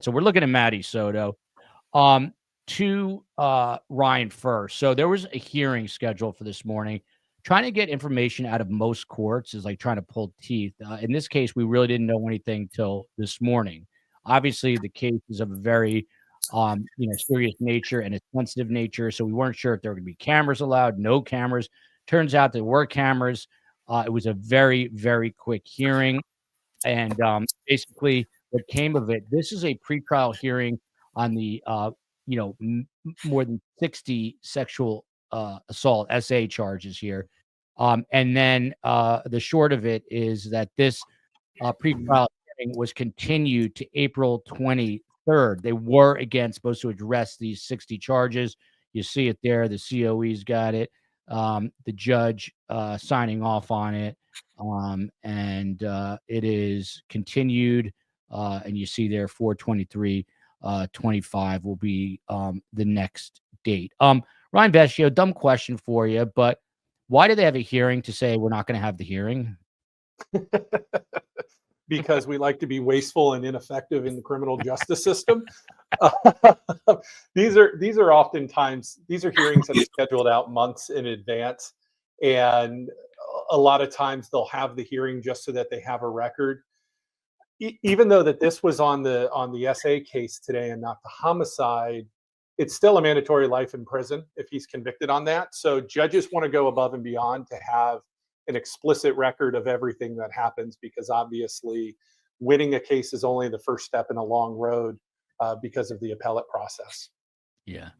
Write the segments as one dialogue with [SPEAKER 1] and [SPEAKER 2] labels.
[SPEAKER 1] So we're looking at Maddie Soto. To Ryan first. So there was a hearing scheduled for this morning. Trying to get information out of most courts is like trying to pull teeth. In this case, we really didn't know anything till this morning. Obviously, the case is of a very serious nature and a sensitive nature. So we weren't sure if there were going to be cameras allowed, no cameras. Turns out there were cameras. It was a very, very quick hearing. And basically, what came of it, this is a pretrial hearing on the, more than 60 sexual assault SA charges here. And then the short of it is that this pretrial hearing was continued to April 23rd. They were, again, supposed to address these 60 charges. You see it there. The COE's got it. The judge signing off on it. And it is continued. And you see there 4/23/25 will be the next date. Ryan Vescio, dumb question for you, but why do they have a hearing to say we're not going to have the hearing?
[SPEAKER 2] Because we like to be wasteful and ineffective in the criminal justice system. These are oftentimes hearings that are scheduled out months in advance, and a lot of times they'll have the hearing just so that they have a record. Even though that this was on the SA case today and not the homicide, it's still a mandatory life in prison if he's convicted on that. So judges want to go above and beyond to have an explicit record of everything that happens, because obviously winning a case is only the first step in a long road because of the appellate process.
[SPEAKER 1] Yeah.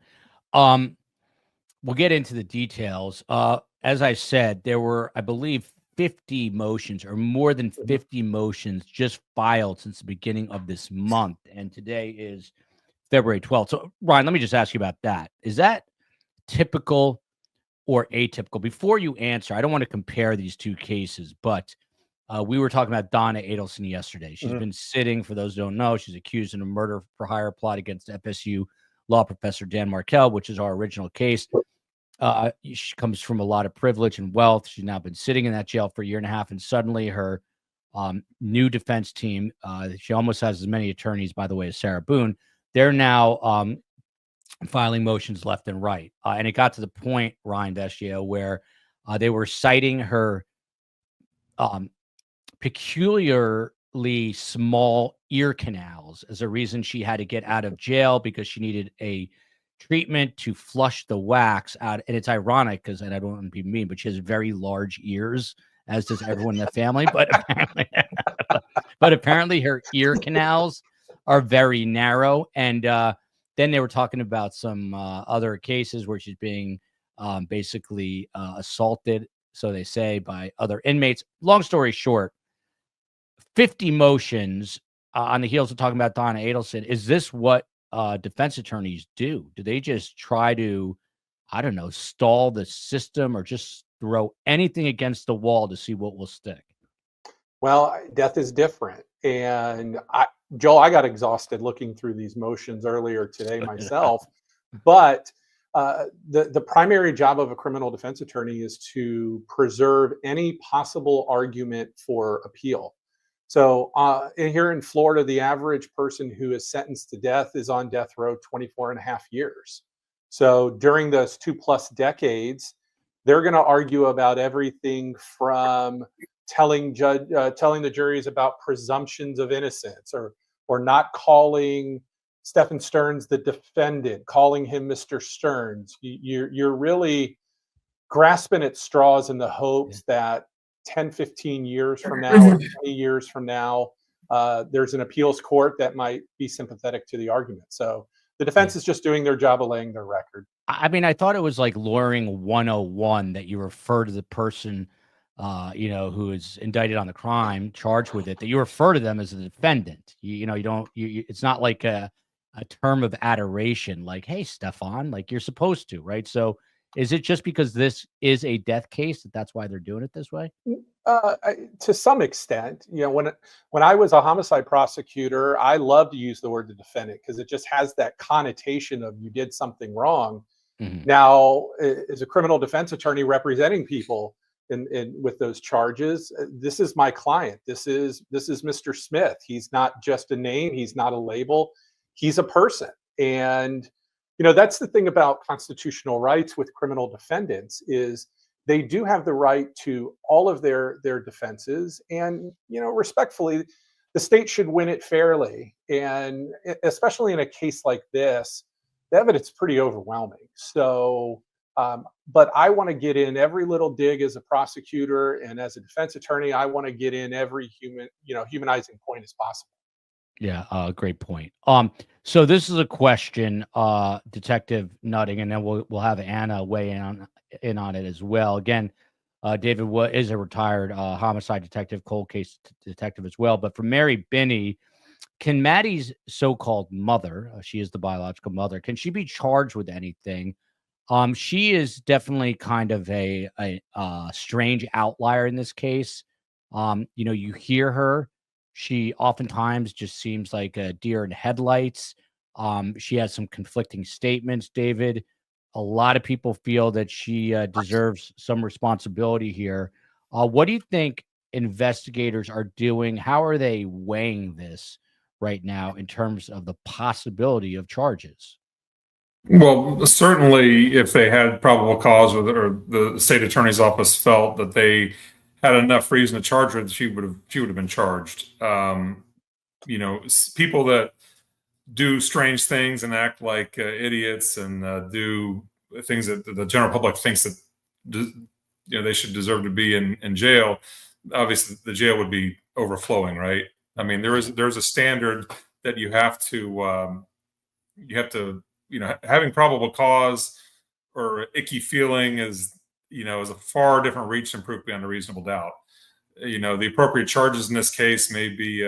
[SPEAKER 1] We'll get into the details. As I said, there were, I believe, 50 motions or more than 50 motions just filed since the beginning of this month. And today is February 12th. So, Ryan, let me just ask you about that. Is that typical or atypical? Before you answer, I don't want to compare these two cases, but we were talking about Donna Adelson yesterday. She's been sitting, for those who don't know, she's accused in a murder for hire plot against FSU law professor Dan Markel, which is our original case. She comes from a lot of privilege and wealth. She's now been sitting in that jail for a year and a half, and suddenly her new defense team, she almost has as many attorneys, by the way, as Sarah Boone, they're now filing motions left and right. And it got to the point, Ryan Vescio, where they were citing her peculiarly small ear canals as a reason she had to get out of jail, because she needed a treatment to flush the wax out. And it's ironic because, and I don't want to be mean, but she has very large ears, as does everyone in the family. But apparently her ear canals are very narrow. And then they were talking about some other cases where she's being basically assaulted, so they say, by other inmates. Long story short, 50 motions on the heels of talking about Donna Adelson. Is this what defense attorneys do? Do they just try to, I don't know, stall the system, or just throw anything against the wall to see what will stick?
[SPEAKER 2] Well, death is different. And Joel, I got exhausted looking through these motions earlier today myself. But the primary job of a criminal defense attorney is to preserve any possible argument for appeal. So here in Florida, the average person who is sentenced to death is on death row 24 and a half years. So during those 2+ decades, they're going to argue about everything from telling the juries about presumptions of innocence, or not calling Stephan Sterns the defendant, calling him Mr. Sterns. You're really grasping at straws in the hopes that 10, 15 years from now, or 20 years from now, there's an appeals court that might be sympathetic to the argument. So the defense is just doing their job of laying their record.
[SPEAKER 1] I mean, I thought it was like lawyering 101 that you refer to the person, who is indicted on the crime, charged with it, that you refer to them as a defendant. You don't, it's not like a term of adoration, like, hey, Stephan, like you're supposed to, right? So is it just because this is a death case that's why they're doing it this way?
[SPEAKER 2] To some extent, when I was a homicide prosecutor, I love to use the word the defendant because it just has that connotation of you did something wrong. Now, as a criminal defense attorney representing people with those charges, this is my client. This is Mr. Smith. He's not just a name. He's not a label. he's a person. And that's the thing about constitutional rights with criminal defendants is they do have the right to all of their defenses, and respectfully, the state should win it fairly. And especially in a case like this, the evidence is pretty overwhelming. So but I want to get in every little dig as a prosecutor, and as a defense attorney, I want to get in every humanizing point as possible.
[SPEAKER 1] Yeah, great point. So this is a question, Detective Nutting, and then we'll have Anna weigh in on it as well. Again, David is a retired homicide detective, cold case detective as well. But for Mary Binney, can Maddie's so-called mother, she is the biological mother, can she be charged with anything? She is definitely kind of a strange outlier in this case. You hear her. She oftentimes just seems like a deer in headlights. She has some conflicting statements, David. A lot of people feel that she deserves some responsibility here. What do you think investigators are doing? How are they weighing this right now in terms of the possibility of charges?
[SPEAKER 3] Well, certainly, if they had probable cause, or the state attorney's office felt that they had enough reason to charge her, she would have been charged. People that do strange things and act like idiots, and do things that the general public thinks that they should deserve to be in jail. Obviously, the jail would be overflowing, right? I mean, there's a standard that you have to having probable cause or icky feeling is a far different reach than proof beyond a reasonable doubt. The appropriate charges in this case may be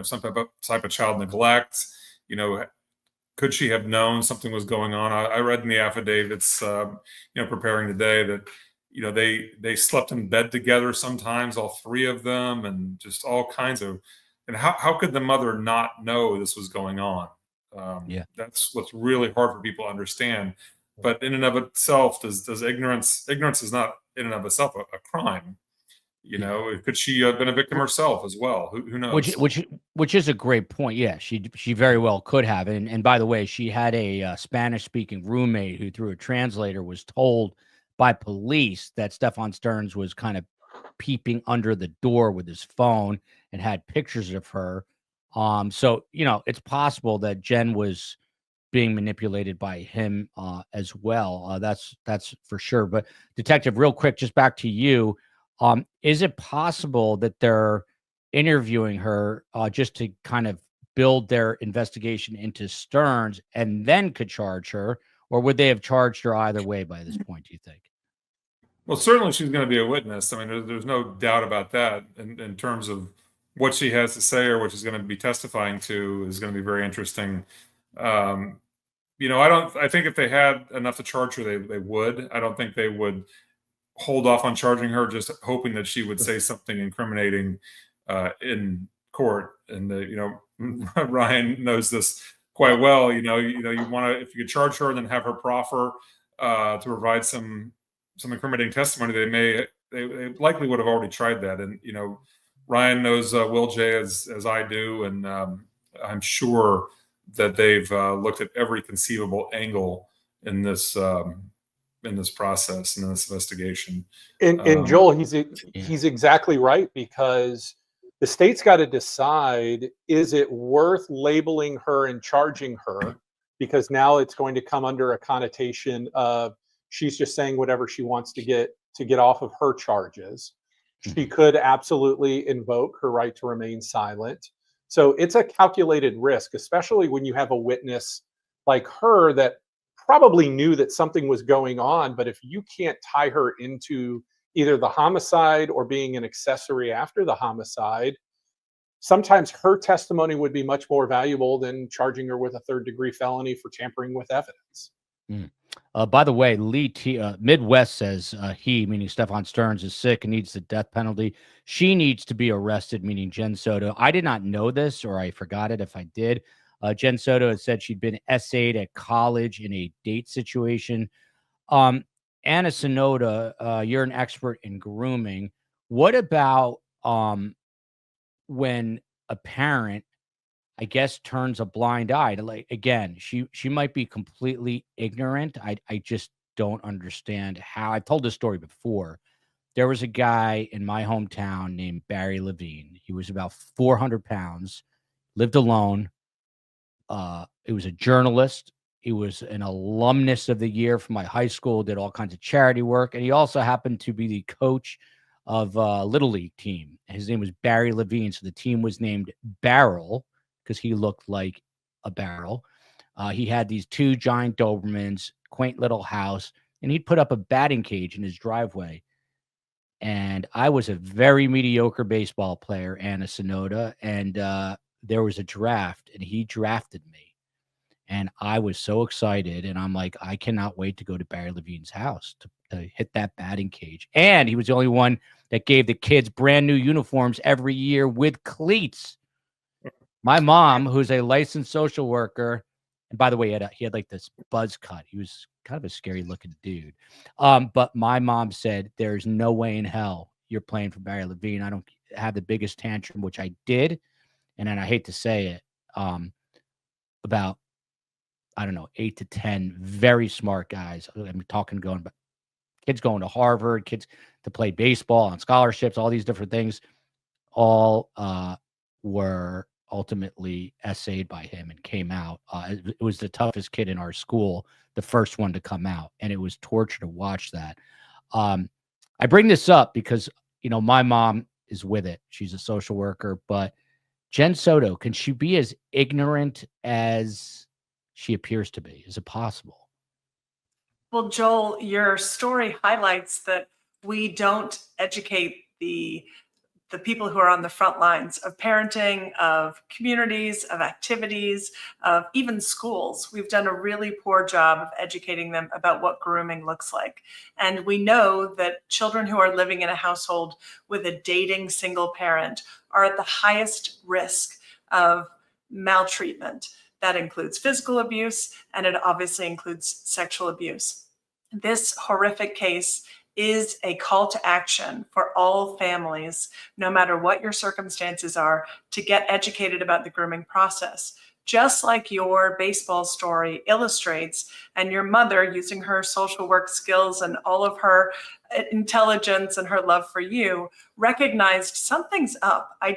[SPEAKER 3] some type of child neglect. Could she have known something was going on? I read in the affidavits preparing today that they slept in bed together sometimes, all three of them, and just all kinds of. And how could the mother not know this was going on?
[SPEAKER 1] Yeah.
[SPEAKER 3] That's what's really hard for people to understand. But in and of itself, does ignorance is not in and of itself a crime. Could she have been a victim herself as well? Who
[SPEAKER 1] Which
[SPEAKER 3] knows?
[SPEAKER 1] which is a great point. Yeah, she very well could have. And by the way, she had a Spanish speaking roommate who, through a translator, was told by police that Stephan Sterns was kind of peeping under the door with his phone and had pictures of her. So it's possible that Jen was being manipulated by him as well. That's for sure. But Detective, real quick, just back to you. Is it possible that they're interviewing her just to kind of build their investigation into Stearns and then could charge her, or would they have charged her either way by this point, do you think?
[SPEAKER 3] Well, certainly she's going to be a witness. I mean, there's no doubt about that. In terms of what she has to say or what she's going to be testifying to is going to be very interesting. Um, I think if they had enough to charge her, they would. I don't think they would hold off on charging her, just hoping that she would say something incriminating in court. And Ryan knows this quite well. You want to, if you could charge her, then have her proffer to provide some incriminating testimony. They likely would have already tried that. And Ryan knows Will J as I do, and I'm sure that they've looked at every conceivable angle in this process and in this investigation.
[SPEAKER 2] And Joel, he's exactly right, because the state's got to decide, is it worth labeling her and charging her, because now it's going to come under a connotation of she's just saying whatever she wants to get off of her charges. She could absolutely invoke her right to remain silent. So it's a calculated risk, especially when you have a witness like her that probably knew that something was going on. But if you can't tie her into either the homicide or being an accessory after the homicide, sometimes her testimony would be much more valuable than charging her with a third-degree felony for tampering with evidence.
[SPEAKER 1] By the way, Midwest says he, meaning Stephan Sterns, is sick and needs the death penalty. She needs to be arrested, meaning Jen Soto. I did not know this, or I forgot it if I did. Jen Soto had said she'd been essayed at college in a date situation. Anna Sonoda, you're an expert in grooming. What about when a parent I guess, turns a blind eye to, like, again, she might be completely ignorant. I just don't understand how. I've told this story before. There was a guy in my hometown named Barry Levine. He was about 400 pounds, lived alone. He was a journalist. He was an alumnus of the year from my high school, did all kinds of charity work. And he also happened to be the coach of a Little League team. His name was Barry Levine. So the team was named Barrel because he looked like a barrel. He had these two giant Dobermans, quaint little house, and he'd put up a batting cage in his driveway. And I was a very mediocre baseball player, Anna Sonoda, and there was a draft, and he drafted me. And I was so excited, and I'm like, I cannot wait to go to Barry Levine's house to hit that batting cage. And he was the only one that gave the kids brand new uniforms every year with cleats. My mom, who's a licensed social worker, and by the way, he had like this buzz cut. He was kind of a scary looking dude. But my mom said, "There's no way in hell you're playing for Barry Levine." I don't have the biggest tantrum, which I did, and then I hate to say it, about, I don't know, 8 to 10 very smart guys. I'm talking going, but kids going to Harvard, kids to play baseball on scholarships, all these different things, all were ultimately essayed by him and came out. It was the toughest kid in our school, the first one to come out, and it was torture to watch that. I bring this up because, my mom is with it. She's a social worker, but Jen Soto, can she be as ignorant as she appears to be? Is it possible?
[SPEAKER 4] Well, Joel, your story highlights that we don't educate the people who are on the front lines of parenting, of communities, of activities, of even schools. We've done a really poor job of educating them about what grooming looks like. And we know that children who are living in a household with a dating single parent are at the highest risk of maltreatment. That includes physical abuse, and it obviously includes sexual abuse. This horrific case is a call to action for all families, no matter what your circumstances are, to get educated about the grooming process. Just like your baseball story illustrates, and your mother, using her social work skills and all of her intelligence and her love for you, recognized something's up. I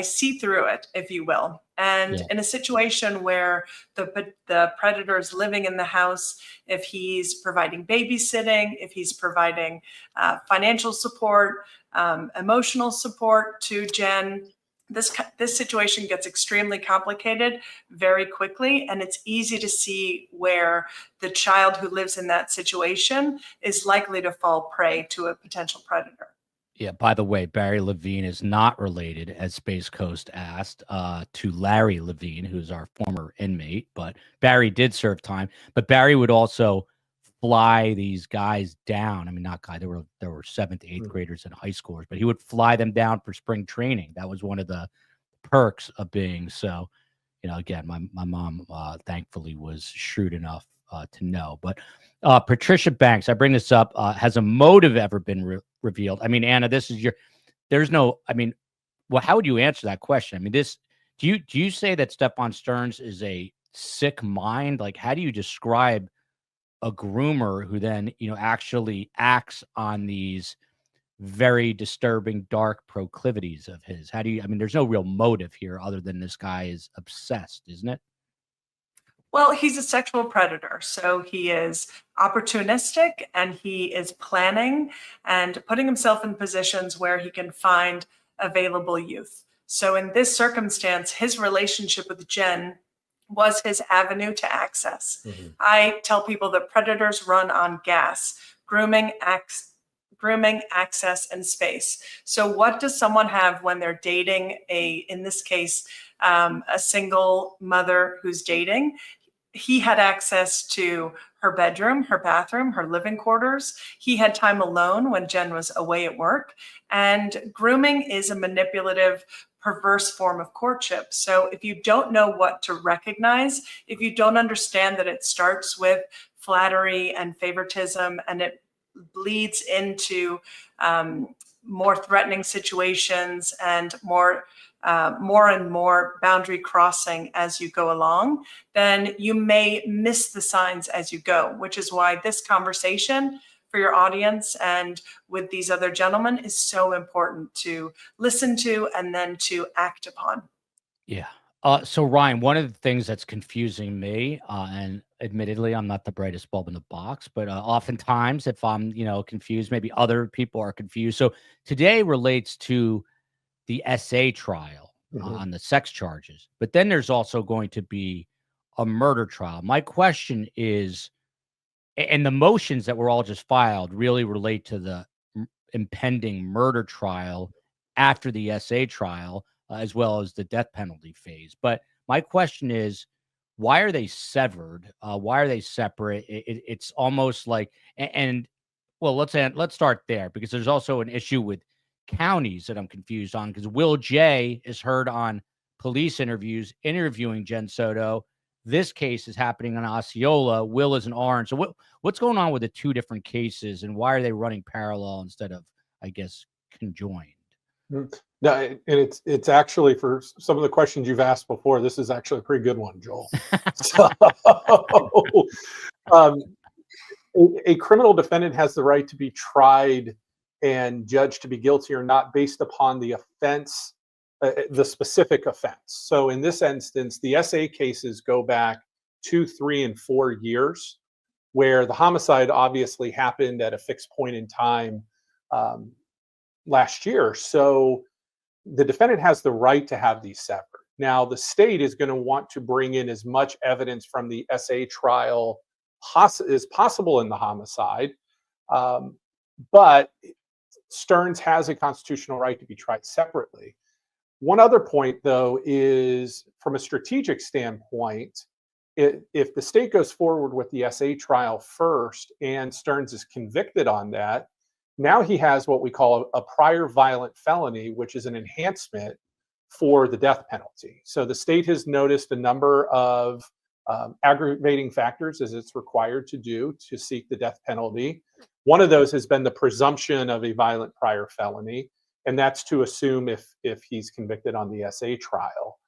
[SPEAKER 4] see through it, if you will. And in a situation where the predator is living in the house, if he's providing babysitting, if he's providing financial support, emotional support to Jen, this situation gets extremely complicated very quickly. And it's easy to see where the child who lives in that situation is likely to fall prey to a potential predator.
[SPEAKER 1] Yeah, by the way, Barry Levine is not related, as Space Coast asked, to Larry Levine, who's our former inmate, but Barry did serve time. But Barry would also fly these guys down. I mean, not guys, there were 7th to 8th graders and high schoolers, but he would fly them down for spring training. That was one of the perks of being so, again, my mom thankfully was shrewd enough to know. But Patricia Banks, I bring this up, has a motive ever been revealed? I mean, Anna, well, how would you answer that question? I mean, do you say that Stephan Sterns is a sick mind? Like, how do you describe a groomer who then, actually acts on these very disturbing, dark proclivities of his? There's no real motive here other than this guy is obsessed, isn't it?
[SPEAKER 4] Well, he's a sexual predator, so he is opportunistic and he is planning and putting himself in positions where he can find available youth. So in this circumstance, his relationship with Jen was his avenue to access. I tell people that predators run on gas, grooming, access, and space. So what does someone have when they're dating in this case, a single mother who's dating? He had access to her bedroom, her bathroom, her living quarters. He had time alone when Jen was away at work. And grooming is a manipulative, perverse form of courtship. So if you don't know what to recognize, if you don't understand that it starts with flattery and favoritism and it bleeds into more threatening situations and more more and more boundary crossing as you go along, then you may miss the signs as you go, which is why this conversation for your audience and with these other gentlemen is so important to listen to and then to act upon.
[SPEAKER 1] Yeah. So Ryan, one of the things that's confusing me, and admittedly, I'm not the brightest bulb in the box, but oftentimes if I'm, confused, maybe other people are confused. So today relates to the SA trial on the sex charges, but then there's also going to be a murder trial. My question is, and the motions that were all just filed really relate to the impending murder trial after the SA trial, as well as the death penalty phase. But my question is, why are they severed? Why are they separate? It's almost like, and well, let's start there, because there's also an issue with counties that I'm confused on, because Will J is heard on police interviews interviewing Jen Soto. This case is happening in Osceola. Will is in Orange. So what's going on with the two different cases, and why are they running parallel instead of, I guess, conjoined?
[SPEAKER 2] No, and it's actually, for some of the questions you've asked before, this is actually a pretty good one, Joel. So, a criminal defendant has the right to be tried and judged to be guilty or not based upon the offense, the specific offense. So in this instance, the SA cases go back 2, 3, and 4 years, where the homicide obviously happened at a fixed point in time last year. So the defendant has the right to have these severed. Now, the state is going to want to bring in as much evidence from the SA trial as possible in the homicide, but Stearns has a constitutional right to be tried separately. One other point, though, is from a strategic standpoint, if the state goes forward with the SA trial first and Stearns is convicted on that, now he has what we call a prior violent felony, which is an enhancement for the death penalty. So the state has noticed a number of aggravating factors, as it's required to do to seek the death penalty. One of those has been the presumption of a violent prior felony, and that's to assume if he's convicted on the SA trial.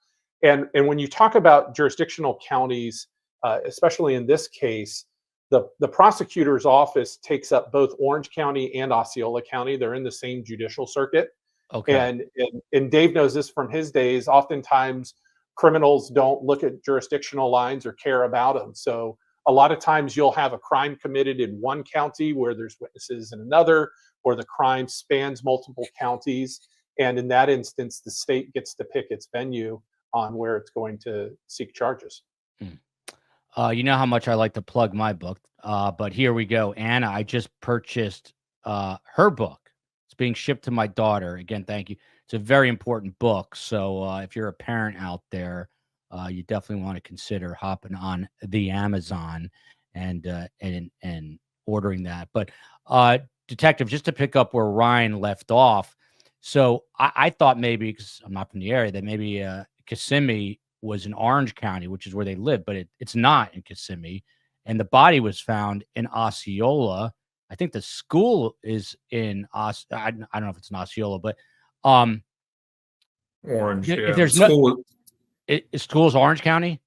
[SPEAKER 2] And when you talk about jurisdictional counties, especially in this case, the prosecutor's office takes up both Orange County and Osceola County. They're in the same judicial circuit.
[SPEAKER 1] Okay.
[SPEAKER 2] And Dave knows this from his days. Oftentimes, criminals don't look at jurisdictional lines or care about them. So a lot of times you'll have a crime committed in one county where there's witnesses in another, or the crime spans multiple counties. And in that instance, the state gets to pick its venue on where it's going to seek charges.
[SPEAKER 1] You know how much I like to plug my book, but here we go. Anna, I just purchased her book. It's being shipped to my daughter. Again, thank you. It's a very important book. So if you're a parent out there, you definitely want to consider hopping on the Amazon and ordering that. But Detective, just to pick up where Ryan left off. So I thought maybe, because I'm not from the area, that maybe Kissimmee was in Orange County, which is where they live, but it's not in Kissimmee. And the body was found in Osceola. I think the school is in I don't know if it's in Osceola, but
[SPEAKER 3] Orange.
[SPEAKER 1] if
[SPEAKER 3] Yeah.
[SPEAKER 1] there's school's Orange County.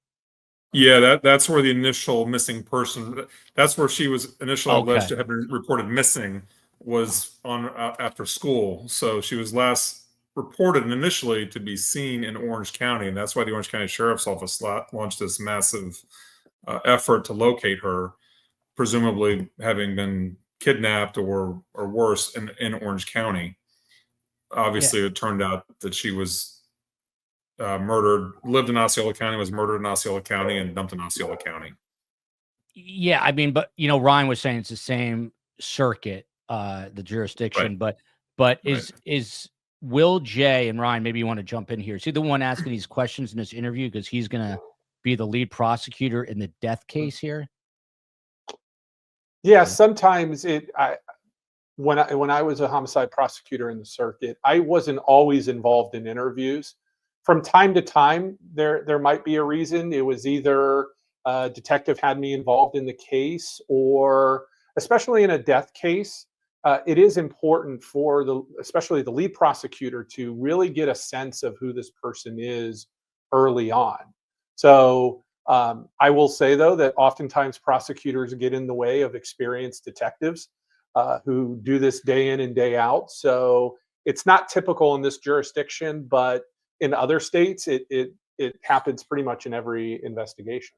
[SPEAKER 3] Yeah, that's where the initial missing person. That's where she was initially alleged to have been reported missing, was on after school. So she was last reported initially to be seen in Orange County, and that's why the Orange County Sheriff's Office launched this massive effort to locate her, presumably having been kidnapped or worse in Orange County. Obviously, It turned out that she was murdered, lived in Osceola County, was murdered in Osceola County, and dumped in Osceola County.
[SPEAKER 1] Yeah, I mean, but Ryan was saying it's the same circuit, the jurisdiction,
[SPEAKER 3] Right.
[SPEAKER 1] but is Will J, and Ryan, maybe you want to jump in here. Is he the one asking these questions in this interview because he's going to be the lead prosecutor in the death case here?
[SPEAKER 2] Yeah, sometimes when I was a homicide prosecutor in the circuit, I wasn't always involved in interviews. From time to time, there might be a reason. It was either a detective had me involved in the case, or especially in a death case, it is important for especially the lead prosecutor to really get a sense of who this person is early on. So I will say, though, that oftentimes prosecutors get in the way of experienced detectives who do this day in and day out. So it's not typical in this jurisdiction, but in other states, it happens pretty much in every investigation.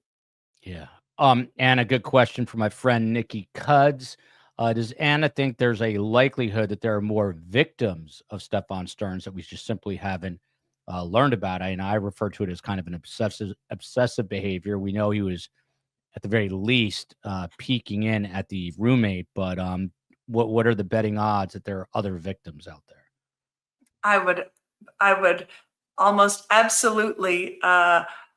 [SPEAKER 1] Yeah. And a good question for my friend Nikki Cuds. Does Anna think there's a likelihood that there are more victims of Stephan Sterns that we just simply haven't learned about? I refer to it as kind of an obsessive behavior. We know he was at the very least peeking in at the roommate, but what are the betting odds that there are other victims out there?
[SPEAKER 4] I would almost absolutely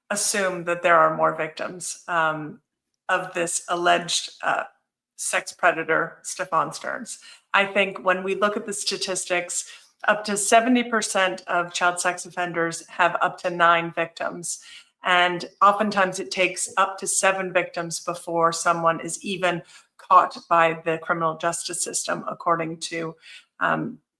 [SPEAKER 4] assume that there are more victims of this alleged sex predator, Stephan Sterns. I think when we look at the statistics, up to 70% of child sex offenders have up to 9 victims. And oftentimes it takes up to 7 victims before someone is even caught by the criminal justice system, according to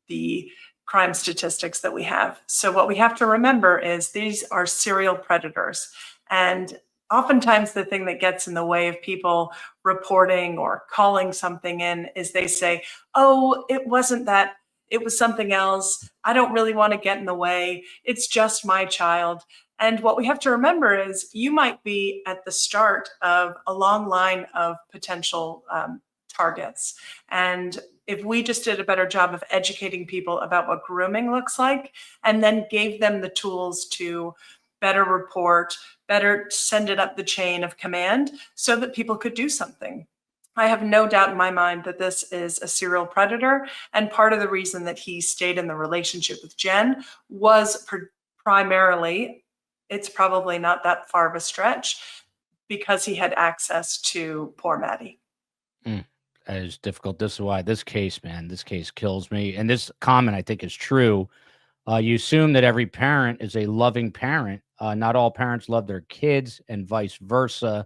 [SPEAKER 4] the crime statistics that we have. So what we have to remember is these are serial predators. And oftentimes the thing that gets in the way of people reporting or calling something in is they say, oh, it wasn't that, it was something else. I don't really want to get in the way. It's just my child. And what we have to remember is you might be at the start of a long line of potential targets. And if we just did a better job of educating people about what grooming looks like, and then gave them the tools to better report, better send it up the chain of command so that people could do something. I have no doubt in my mind that this is a serial predator. And part of the reason that he stayed in the relationship with Jen was primarily, it's probably not that far of a stretch, because he had access to poor Maddie.
[SPEAKER 1] That is difficult. This is why this case kills me. And this comment, I think, is true. You assume that every parent is a loving parent. Not all parents love their kids, and vice versa.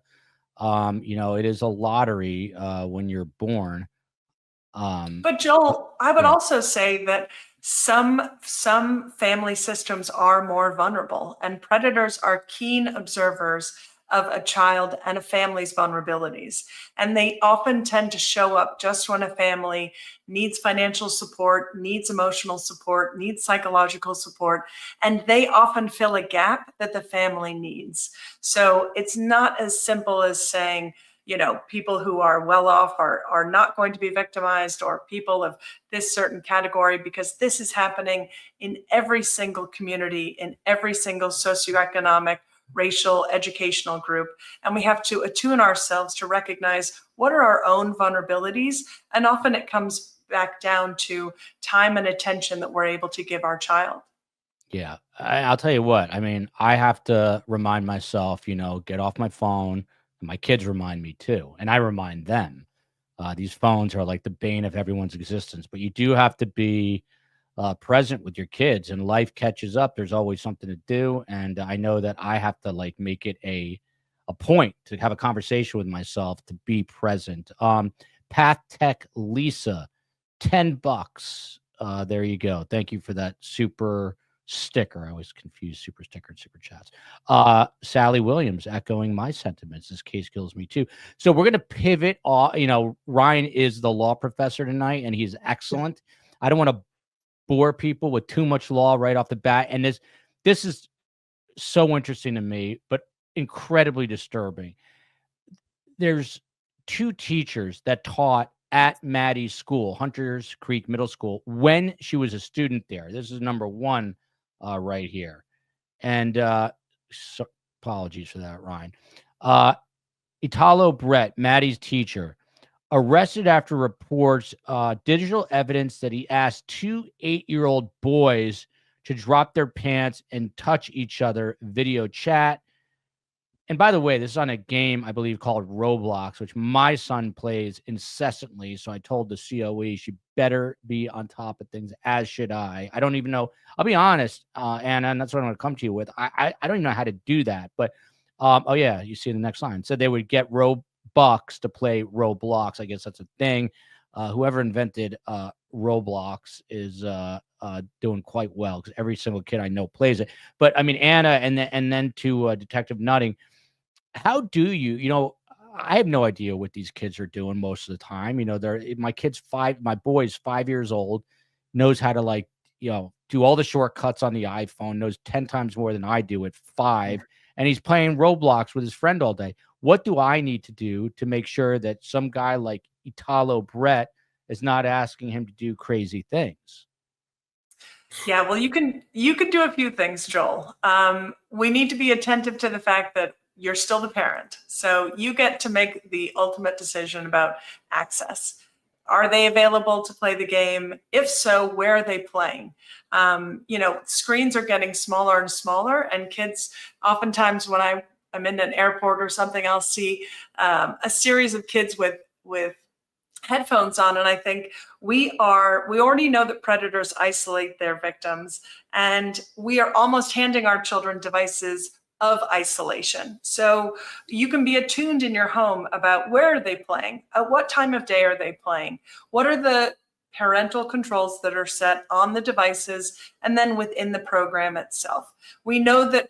[SPEAKER 1] It is a lottery when you're born.
[SPEAKER 4] But Joel, I would also say that some family systems are more vulnerable, and predators are keen observers of a child and a family's vulnerabilities. And they often tend to show up just when a family needs financial support, needs emotional support, needs psychological support, and they often fill a gap that the family needs. So it's not as simple as saying, people who are well off are not going to be victimized, or people of this certain category, because this is happening in every single community, in every single socioeconomic, racial, educational group. And we have to attune ourselves to recognize what are our own vulnerabilities. And often it comes back down to time and attention that we're able to give our child.
[SPEAKER 1] Yeah, I'll tell you what. I mean, I have to remind myself, get off my phone. My kids remind me too, and I remind them. These phones are like the bane of everyone's existence, but you do have to be present with your kids, and life catches up. There's always something to do, and I know that I have to make it a point to have a conversation with myself to be present. Path Tech Lisa, $10. There you go. Thank you for that super sticker. I always confuse super sticker and super chats. Sally Williams echoing my sentiments. This case kills me too. So we're going to pivot. Ryan is the law professor tonight, and he's excellent. I don't want to bore people with too much law right off the bat. And this is so interesting to me, but incredibly disturbing. There's 2 teachers that taught at Maddie's school, Hunters Creek Middle School, when she was a student there. This is number 1 right here. And apologies for that, Ryan. Italo Brett, Maddie's teacher, arrested after reports digital evidence that he asked 2 8-year-old boys to drop their pants and touch each other, video chat. And by the way, this is on a game, I believe, called Roblox, which my son plays incessantly. So I told the COE she better be on top of things, as should I. I don't even know. I'll be honest, Anna, and that's what I'm going to come to you with. I don't even know how to do that. But, oh, yeah, you see the next line. Said they would get Robux to play Roblox. I guess that's a thing. whoever invented Roblox is doing quite well, because every single kid I know plays it. But I mean, Anna, and then to Detective Nutting, how do you know? I have no idea what these kids are doing most of the time. You know, my boy's 5 years old, knows how to, like, do all the shortcuts on the iPhone, knows 10 times more than I do at 5, and he's playing Roblox with his friend all day. What do I need to do to make sure that some guy like Italo Brett is not asking him to do crazy things?
[SPEAKER 4] Yeah, well, you can do a few things, Joel. We need to be attentive to the fact that you're still the parent, so you get to make the ultimate decision about access. Are they available to play the game? If so, where are they playing? Screens are getting smaller and smaller, and kids, oftentimes when I'm in an airport or something, I'll see a series of kids with headphones on, and I think we already know that predators isolate their victims, and we are almost handing our children devices of isolation. So you can be attuned in your home about where are they playing, at what time of day are they playing, what are the parental controls that are set on the devices, and then within the program itself. We know that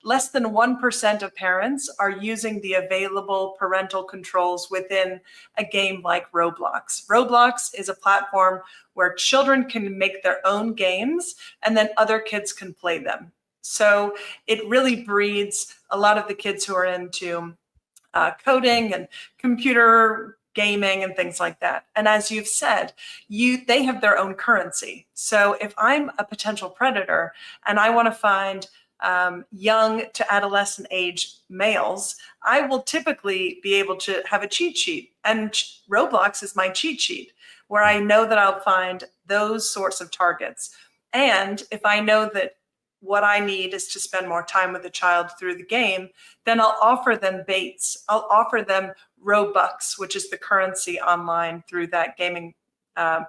[SPEAKER 4] less than 1% of parents are using the available parental controls within a game like Roblox. Roblox is a platform where children can make their own games, and then other kids can play them. So it really breeds a lot of the kids who are into coding and computer gaming and things like that. And as you've said, they have their own currency. So if I'm a potential predator and I want to find young to adolescent age males, I will typically be able to have a cheat sheet. And Roblox is my cheat sheet, where I know that I'll find those sorts of targets. And if I know that what I need is to spend more time with the child through the game, then I'll offer them baits. I'll offer them Robux, which is the currency online through that gaming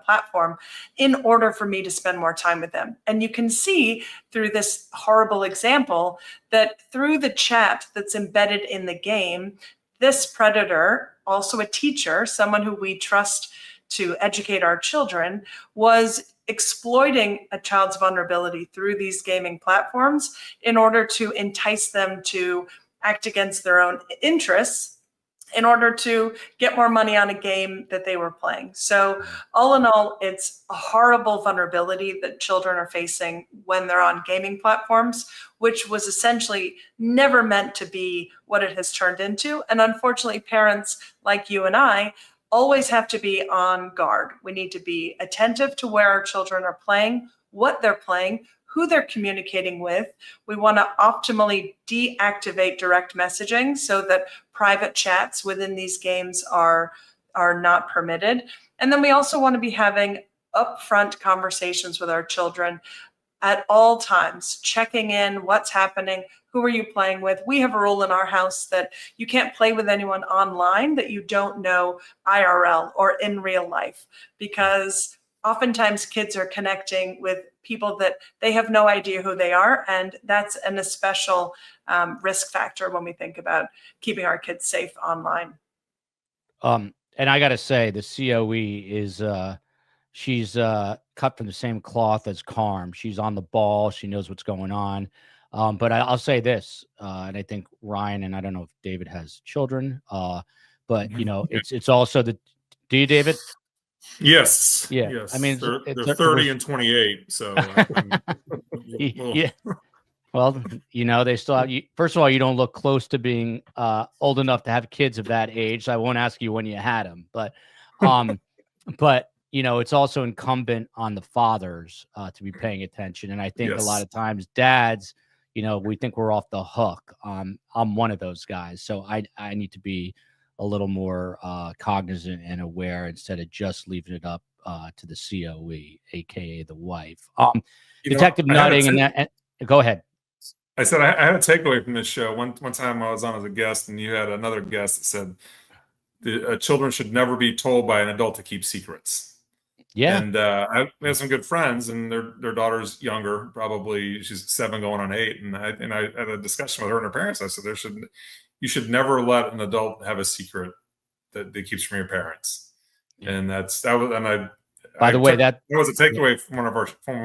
[SPEAKER 4] platform, in order for me to spend more time with them. And you can see through this horrible example that through the chat that's embedded in the game, this predator, also a teacher, someone who we trust to educate our children, was exploiting a child's vulnerability through these gaming platforms in order to entice them to act against their own interests, in order to get more money on a game that they were playing. So all in all, it's a horrible vulnerability that children are facing when they're on gaming platforms, which was essentially never meant to be what it has turned into. And unfortunately, parents like you and I always have to be on guard. We need to be attentive to where our children are playing, what they're playing, who they're communicating with. We want to optimally deactivate direct messaging so that private chats within these games are not permitted. And then we also want to be having upfront conversations with our children at all times, checking in, what's happening, who are you playing with. We have a rule in our house that you can't play with anyone online that you don't know IRL or in real life, because oftentimes kids are connecting with people that they have no idea who they are. And that's an especial risk factor when we think about keeping our kids safe online.
[SPEAKER 1] And I got to say, the COE is, she's cut from the same cloth as Carm. She's on the ball. She knows what's going on. But I'll say this, and I think Ryan, and I don't know if David has children, but it's also do you, David?
[SPEAKER 3] Yes.
[SPEAKER 1] Yeah.
[SPEAKER 3] Yes.
[SPEAKER 1] I mean,
[SPEAKER 3] they're 30 and 28. So
[SPEAKER 1] yeah. Well, they still have you. First of all, you don't look close to being old enough to have kids of that age. So I won't ask you when you had them, but it's also incumbent on the fathers to be paying attention. And I think a lot of times dads, we think we're off the hook. I'm one of those guys. So I need to be a little more cognizant and aware instead of just leaving it up to the COE, aka the wife. Detective Nutting and go ahead.
[SPEAKER 3] I said I had a takeaway from this show. One time I was on as a guest, and you had another guest that said children should never be told by an adult to keep secrets.
[SPEAKER 1] Yeah.
[SPEAKER 3] And we have some good friends, and their daughter's younger, probably she's 7 going on 8. And I had a discussion with her and her parents. I said you should never let an adult have a secret that keeps from your parents. and that was, and
[SPEAKER 1] By the way, that
[SPEAKER 3] was a takeaway from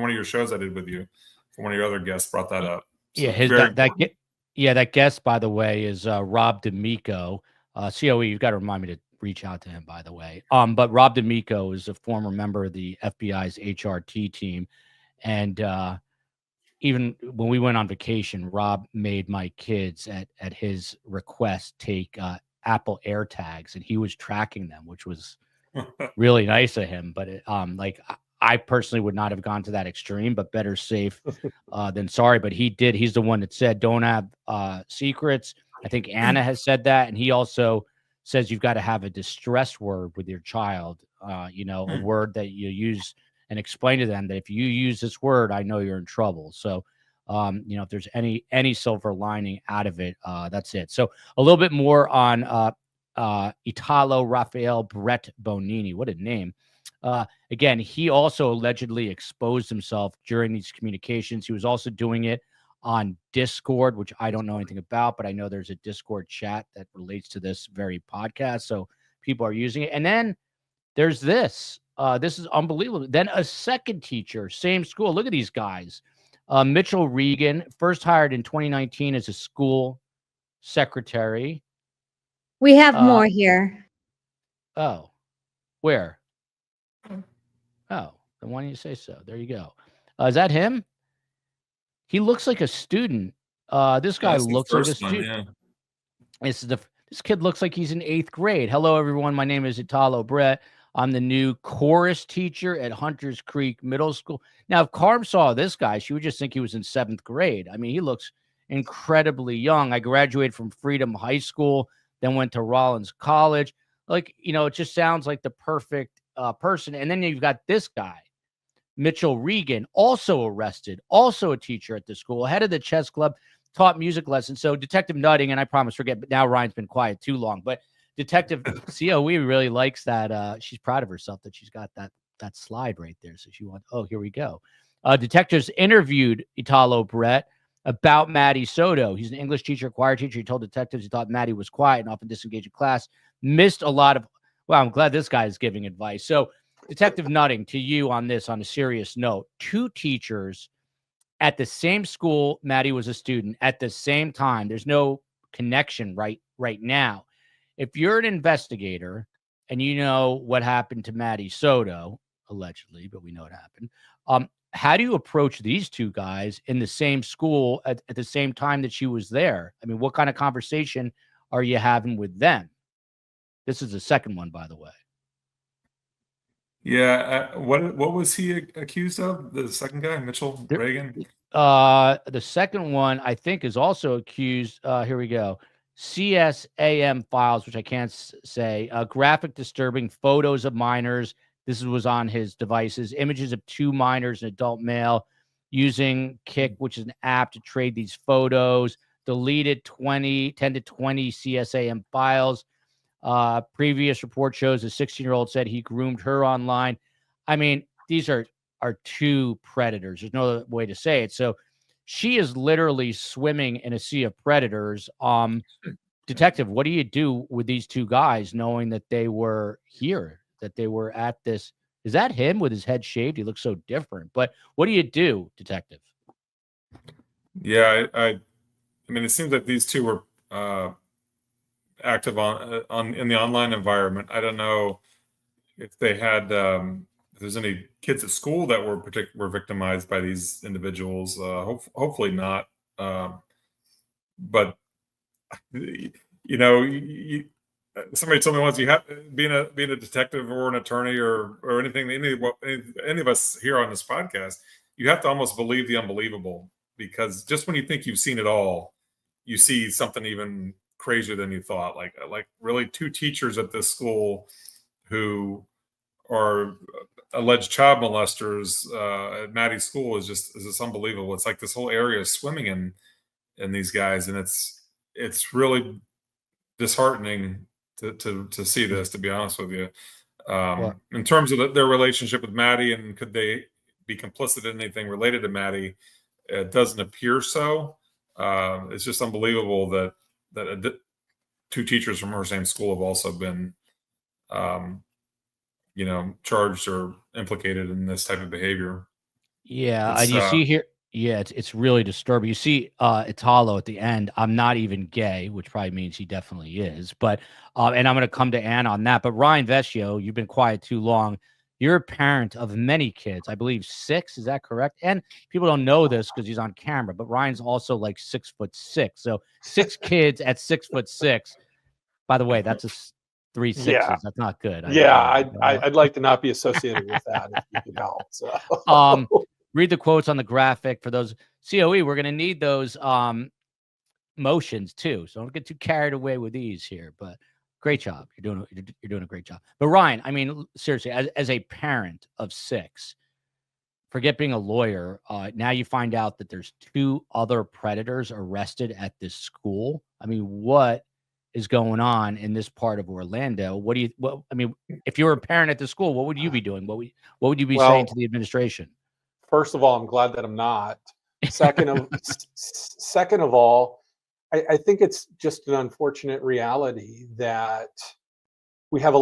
[SPEAKER 3] one of your shows I did with you. From one of your other guests brought that up. So
[SPEAKER 1] that guest, by the way, is Rob D'Amico. COE, you've got to remind me to reach out to him, by the way. But Rob D'Amico is a former member of the FBI's HRT team, and even when we went on vacation, Rob made my kids at his request take Apple AirTags, and he was tracking them, which was really nice of him. But I personally would not have gone to that extreme, but better safe than sorry. But he did. He's the one that said, don't have secrets. I think Anna has said that. And he also says you've got to have a distress word with your child, a word that you use and explain to them that if you use this word, I know you're in trouble. So, if there's any silver lining out of it, that's it. So a little bit more on Italo Raphael Brett Bonini. What a name. Again, he also allegedly exposed himself during these communications. He was also doing it on Discord, which I don't know anything about, but I know there's a Discord chat that relates to this very podcast. So people are using it. And then there's this. This is unbelievable. Then a second teacher, same school. Look at these guys. Mitchell Regan, first hired in 2019 as a school secretary.
[SPEAKER 5] We have more here.
[SPEAKER 1] Oh, where? Oh, then why don't you say so? There you go. Is that him? He looks like a student. This guy looks like a student. Yeah. This kid looks like he's in 8th grade. Hello, everyone. My name is Italo Brett. I'm the new chorus teacher at Hunters Creek Middle School. Now, if Carm saw this guy, she would just think he was in 7th grade. I mean, he looks incredibly young. I graduated from Freedom High School, then went to Rollins College. It just sounds like the perfect person. And then you've got this guy, Mitchell Regan, also arrested, also a teacher at the school, head of the chess club, taught music lessons. So Detective Nutting, and I promise forget, but now Ryan's been quiet too long, but Detective COE really likes that. She's proud of herself that she's got that slide right there. So she wants, here we go. Detectives interviewed Italo Brett about Maddie Soto. He's an English teacher, choir teacher. He told detectives he thought Maddie was quiet and often disengaged in class. Missed a lot of, I'm glad this guy is giving advice. So Detective Nutting, to you on this, on a serious note, 2 teachers at the same school, Maddie was a student, at the same time. There's no connection right now. If you're an investigator and you know what happened to Maddie Soto, allegedly, but we know what happened, how do you approach these 2 guys in the same school at the same time that she was there? I mean, what kind of conversation are you having with them? This is the second one, by the way.
[SPEAKER 3] Yeah. What was he accused of? The second guy, Mitchell Reagan?
[SPEAKER 1] The second one, I think, is also accused. Here we go. CSAM files, which I can't say. Graphic disturbing photos of minors. This was on his devices. Images of 2 minors, an adult male, using Kik, which is an app to trade these photos. Deleted 10 to 20 CSAM files. Previous report shows a 16-year-old said he groomed her online. I mean, these are 2 predators. There's no other way to say it. So she is literally swimming in a sea of predators. Detective, what do you do with these 2 guys knowing that they were here, that they were at this? Is that him with his head shaved? He looks so different. But what do you do, Detective?
[SPEAKER 3] Yeah, I mean, it seems like these 2 were active in the online environment. I don't know if they had if there's any kids at school that were victimized by these individuals. Hopefully not. But somebody told me once, you have being a detective or an attorney or anything, any of us here on this podcast, you have to almost believe the unbelievable, because just when you think you've seen it all, you see something even crazier than you thought. Like really 2 teachers at this school who are alleged child molesters at Maddie's school is just unbelievable. It's like this whole area is swimming in these guys, and it's really disheartening to see this, to be honest with you. In terms of their relationship with Maddie, and could they be complicit in anything related to Maddie, it doesn't appear so. It's just unbelievable that 2 teachers from her same school have also been charged or implicated in this type of behavior.
[SPEAKER 1] Yeah,
[SPEAKER 3] It's
[SPEAKER 1] you see here, yeah, it's really disturbing. You see, Italo at the end. I'm not even gay, which probably means he definitely is. But and I'm going to come to Ann on that. But Ryan Vescio, you've been quiet too long. You're a parent of many kids, I believe 6. Is that correct? And people don't know this because he's on camera, but Ryan's also like 6'6". So 6 kids at 6'6". By the way, that's 3 sixes.
[SPEAKER 2] Yeah.
[SPEAKER 1] That's not good.
[SPEAKER 2] Yeah, I'd like to not be associated with that if you could help. So
[SPEAKER 1] read the quotes on the graphic for those COE. We're going to need those motions too. So don't get too carried away with these here, but great job. You're doing a great job. But Ryan, I mean, seriously, as a parent of 6, forget being a lawyer. Now you find out that there's 2 other predators arrested at this school. I mean, what is going on in this part of Orlando? I mean, if you were a parent at the school, what would you be doing? What would you be saying to the administration?
[SPEAKER 2] First of all, I'm glad that I'm not. Second of all, I think it's just an unfortunate reality that we have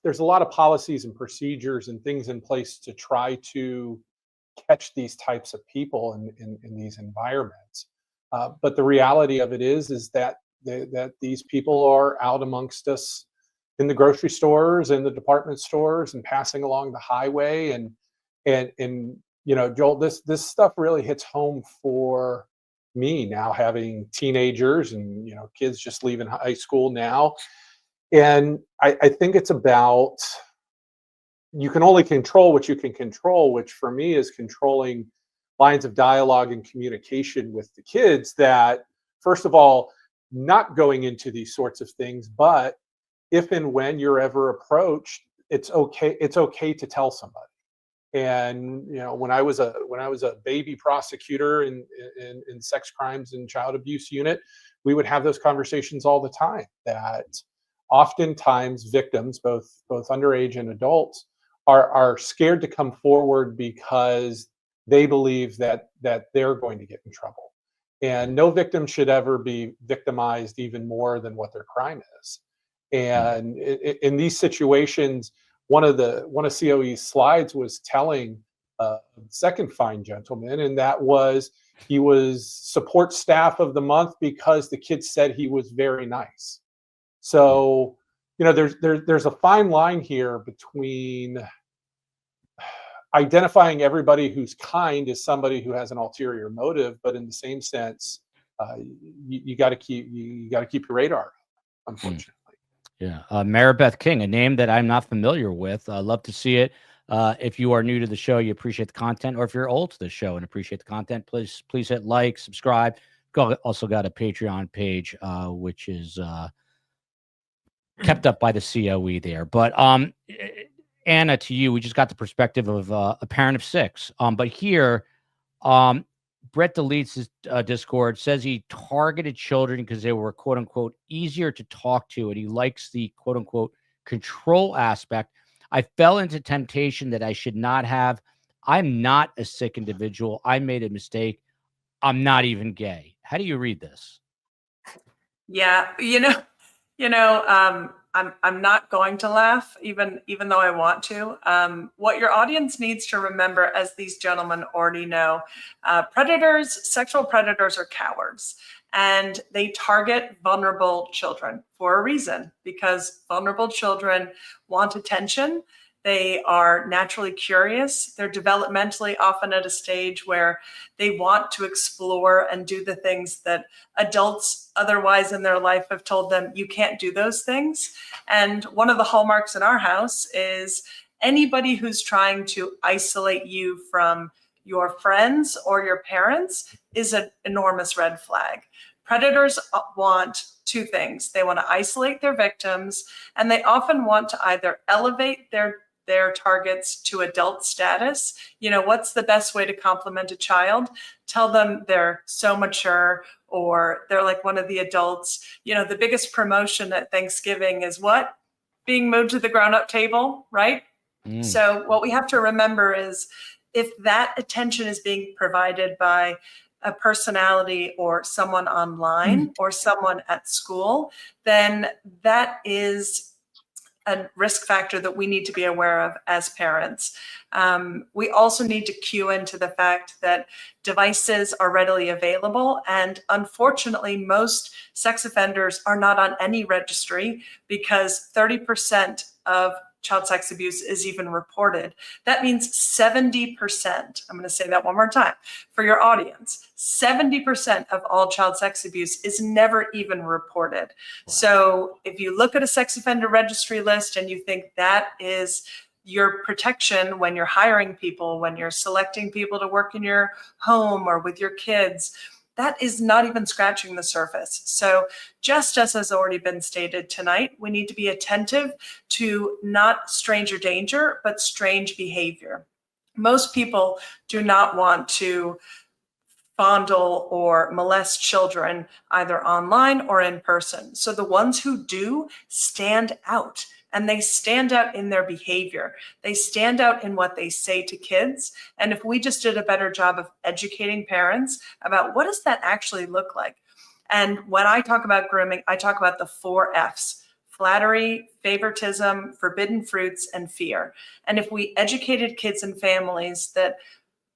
[SPEAKER 2] there's a lot of policies and procedures and things in place to try to catch these types of people in these environments. But the reality of it is that these people are out amongst us in the grocery stores and the department stores and passing along the highway and Joel, this stuff really hits home for me now, having teenagers and kids just leaving high school now. And I think it's about, you can only control what you can control, which for me is controlling lines of dialogue and communication with the kids, that first of all, not going into these sorts of things, but if and when you're ever approached, it's okay to tell somebody. And when I was a baby prosecutor in sex crimes and child abuse unit, we would have those conversations all the time, that oftentimes victims, both underage and adults, are scared to come forward because they believe that they're going to get in trouble. And no victim should ever be victimized even more than what their crime is. And in these situations, one of COE's slides was telling second fine gentleman, and that was he was support staff of the month because the kids said he was very nice. So there's a fine line here between identifying everybody who's kind as somebody who has an ulterior motive, but in the same sense, you got to keep your radar up, unfortunately.
[SPEAKER 1] Yeah. Maribeth King, a name that I'm not familiar with. I love to see it. If you are new to the show, you appreciate the content, or if you're old to the show and appreciate the content, please hit like, subscribe. Also got a Patreon page, which is kept up by the COE there. But Anna, to you, we just got the perspective of a parent of 6. But here, Brett deletes his Discord, says he targeted children because they were, quote unquote, easier to talk to, and he likes the, quote unquote, control aspect. I fell into temptation that I should not have. I'm not a sick individual. I made a mistake. I'm not even gay. How do you read this?
[SPEAKER 4] Yeah, I'm not going to laugh, even though I want to. What your audience needs to remember, as these gentlemen already know, sexual predators are cowards, and they target vulnerable children for a reason, because vulnerable children want attention. They are naturally curious. They're developmentally often at a stage where they want to explore and do the things that adults otherwise in their life have told them, you can't do those things. And one of the hallmarks in our house is anybody who's trying to isolate you from your friends or your parents is an enormous red flag. Predators want 2 things. They want to isolate their victims, and they often want to either elevate their targets to adult status. What's the best way to compliment a child? Tell them they're so mature, or they're like one of the adults. The biggest promotion at Thanksgiving is what? Being moved to the grown-up table, right? So what we have to remember is, if that attention is being provided by a personality or someone online or someone at school, then that is a risk factor that we need to be aware of as parents. We also need to cue into the fact that devices are readily available, and unfortunately, most sex offenders are not on any registry because 30% of child sex abuse is even reported. That means 70%, I'm going to say that one more time for your audience, 70% of all child sex abuse is never even reported. So if you look at a sex offender registry list and you think that is your protection when you're hiring people, when you're selecting people to work in your home or with your kids, that is not even scratching the surface. So just as has already been stated tonight, we need to be attentive to not stranger danger, but strange behavior. Most people do not want to fondle or molest children either online or in person. So the ones who do stand out, and they stand out in their behavior. They stand out in what they say to kids. And if we just did a better job of educating parents about what does that actually look like? And when I talk about grooming, I talk about the 4 F's: flattery, favoritism, forbidden fruits, and fear. And if we educated kids and families that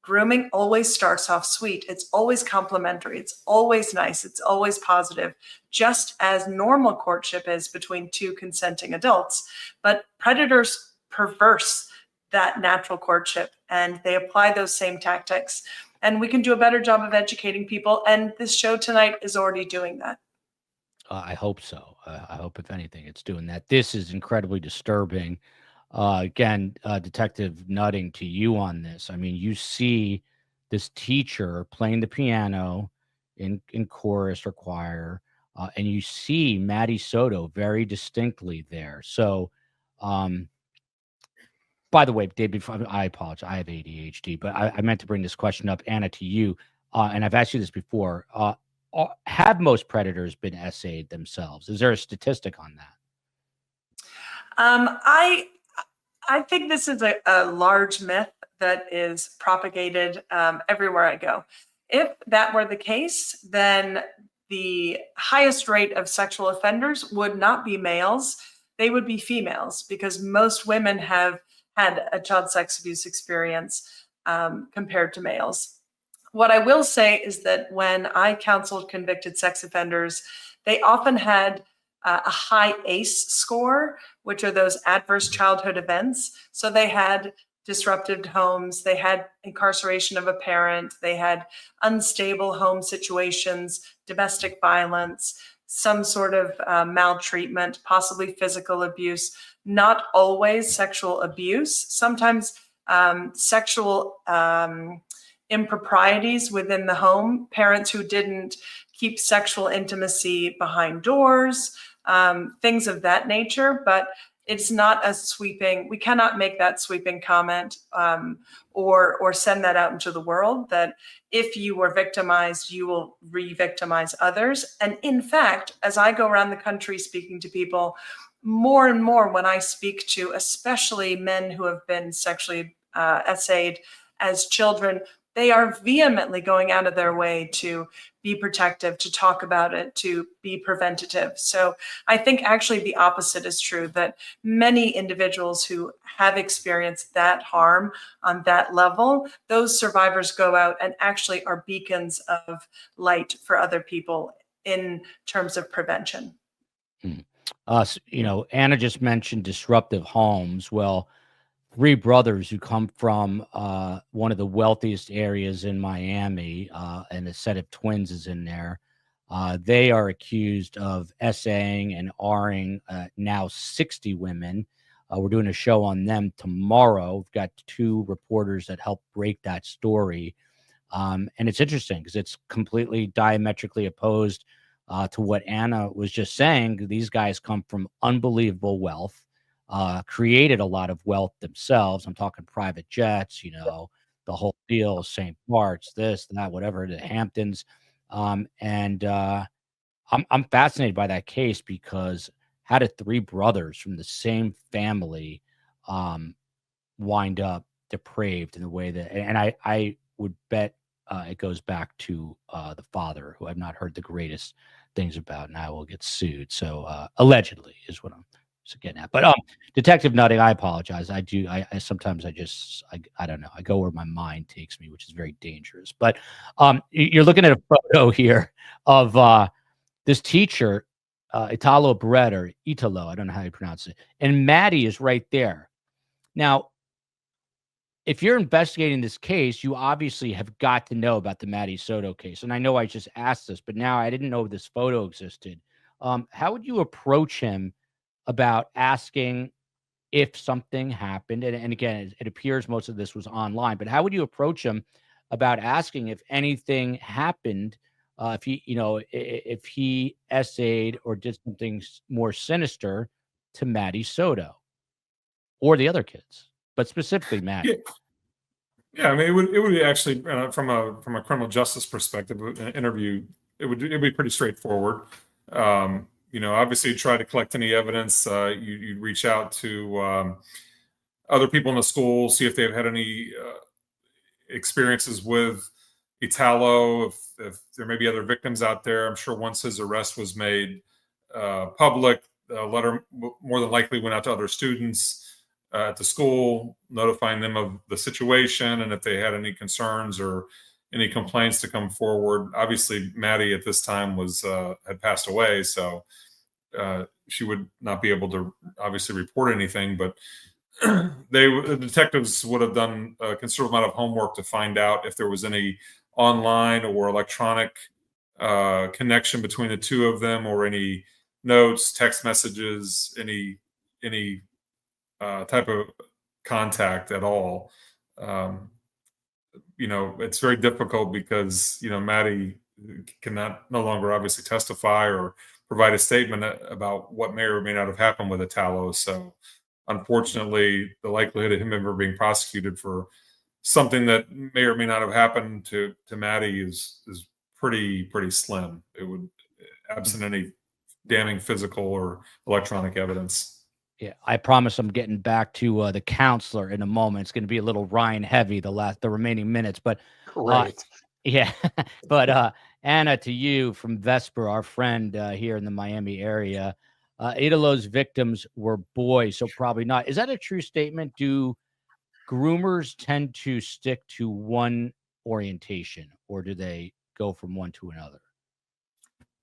[SPEAKER 4] grooming always starts off sweet, it's always complimentary, it's always nice, it's always positive, just as normal courtship is between 2 consenting adults. But predators perverse that natural courtship and they apply those same tactics. And we can do a better job of educating people. And this show tonight is already doing that.
[SPEAKER 1] I hope so. I hope, if anything, it's doing that. This is incredibly disturbing. Again, Detective Nutting, to you on this. I mean, you see this teacher playing the piano in chorus or choir, and you see Maddie Soto very distinctly there. So, by the way, Dave, I apologize. I have ADHD, but I meant to bring this question up, Anna, to you. And I've asked you this before. Have most predators been essayed themselves? Is there a statistic on that?
[SPEAKER 4] I think this is a large myth that is propagated everywhere I go. If that were the case, then the highest rate of sexual offenders would not be males, they would be females, because most women have had a child sex abuse experience compared to males. What I will say is that when I counseled convicted sex offenders, they often had a high ACE score, which are those adverse childhood events. So they had disrupted homes, they had incarceration of a parent, they had unstable home situations, domestic violence, some sort of maltreatment, possibly physical abuse, not always sexual abuse, sometimes sexual improprieties within the home, parents who didn't keep sexual intimacy behind doors, things of that nature. But it's not as sweeping. We cannot make that sweeping comment or send that out into the world that if you were victimized, you will re-victimize others. And in fact, as I go around the country speaking to people, more and more when I speak to especially men who have been sexually essayed as children, they are vehemently going out of their way to be protective, to talk about it, to be preventative. So I think actually the opposite is true, that many individuals who have experienced that harm on that level, those survivors go out and actually are beacons of light for other people in terms of prevention.
[SPEAKER 1] Anna just mentioned disruptive homes. Well, 3 brothers who come from one of the wealthiest areas in Miami, and a set of twins is in there. They are accused of essaying and R-ing now 60 women. We're doing a show on them tomorrow. We've got 2 reporters that help break that story. And it's interesting because it's completely diametrically opposed to what Anna was just saying. These guys come from unbelievable wealth. Created a lot of wealth themselves. I'm talking private jets, the whole deal, St. Bart's, this, that, whatever, the Hamptons. I'm fascinated by that case because how did 3 brothers from the same family wind up depraved in the way that, and I would bet it goes back to the father, who I've not heard the greatest things about, and I will get sued. So allegedly is what I'm was getting at. But Detective Nutting, I apologize. I do. I sometimes I don't know. I go where my mind takes me, which is very dangerous. But you're looking at a photo here of this teacher, Italo Brett or Italo. I don't know how you pronounce it. And Maddie is right there. Now, if you're investigating this case, you obviously have got to know about the Maddie Soto case. And I know I just asked this, but now I didn't know this photo existed. How would you approach him about asking if something happened? And again, it appears most of this was online, but how would you approach him about asking if anything happened? If he, if he essayed or did something more sinister to Maddie Soto or the other kids, but specifically Maddie.
[SPEAKER 3] Yeah, I mean, it would be actually from a criminal justice perspective, an interview. It'd be pretty straightforward. Obviously, try to collect any evidence. You'd reach out to other people in the school, see if they've had any experiences with Italo, if there may be other victims out there. I'm sure once his arrest was made public, a letter more than likely went out to other students at the school, notifying them of the situation and if they had any concerns or any complaints to come forward. Obviously, Maddie at this time had passed away, so she would not be able to obviously report anything. But the detectives would have done a considerable amount of homework to find out if there was any online or electronic connection between the two of them, or any notes, text messages, any type of contact at all. It's very difficult because Maddie no longer obviously testify or provide a statement about what may or may not have happened with Italo. So unfortunately, the likelihood of him ever being prosecuted for something that may or may not have happened to Maddie is pretty slim. It would, absent any damning physical or electronic evidence.
[SPEAKER 1] Yeah, I promise I'm getting back to the counselor in a moment. It's going to be a little Ryan heavy the remaining minutes, but
[SPEAKER 2] Great.
[SPEAKER 1] yeah. But Anna, to you from Vesper, our friend here in the Miami area, Italo's victims were boys, so probably not. Is that a true statement? Do groomers tend to stick to one orientation, or do they go from one to another?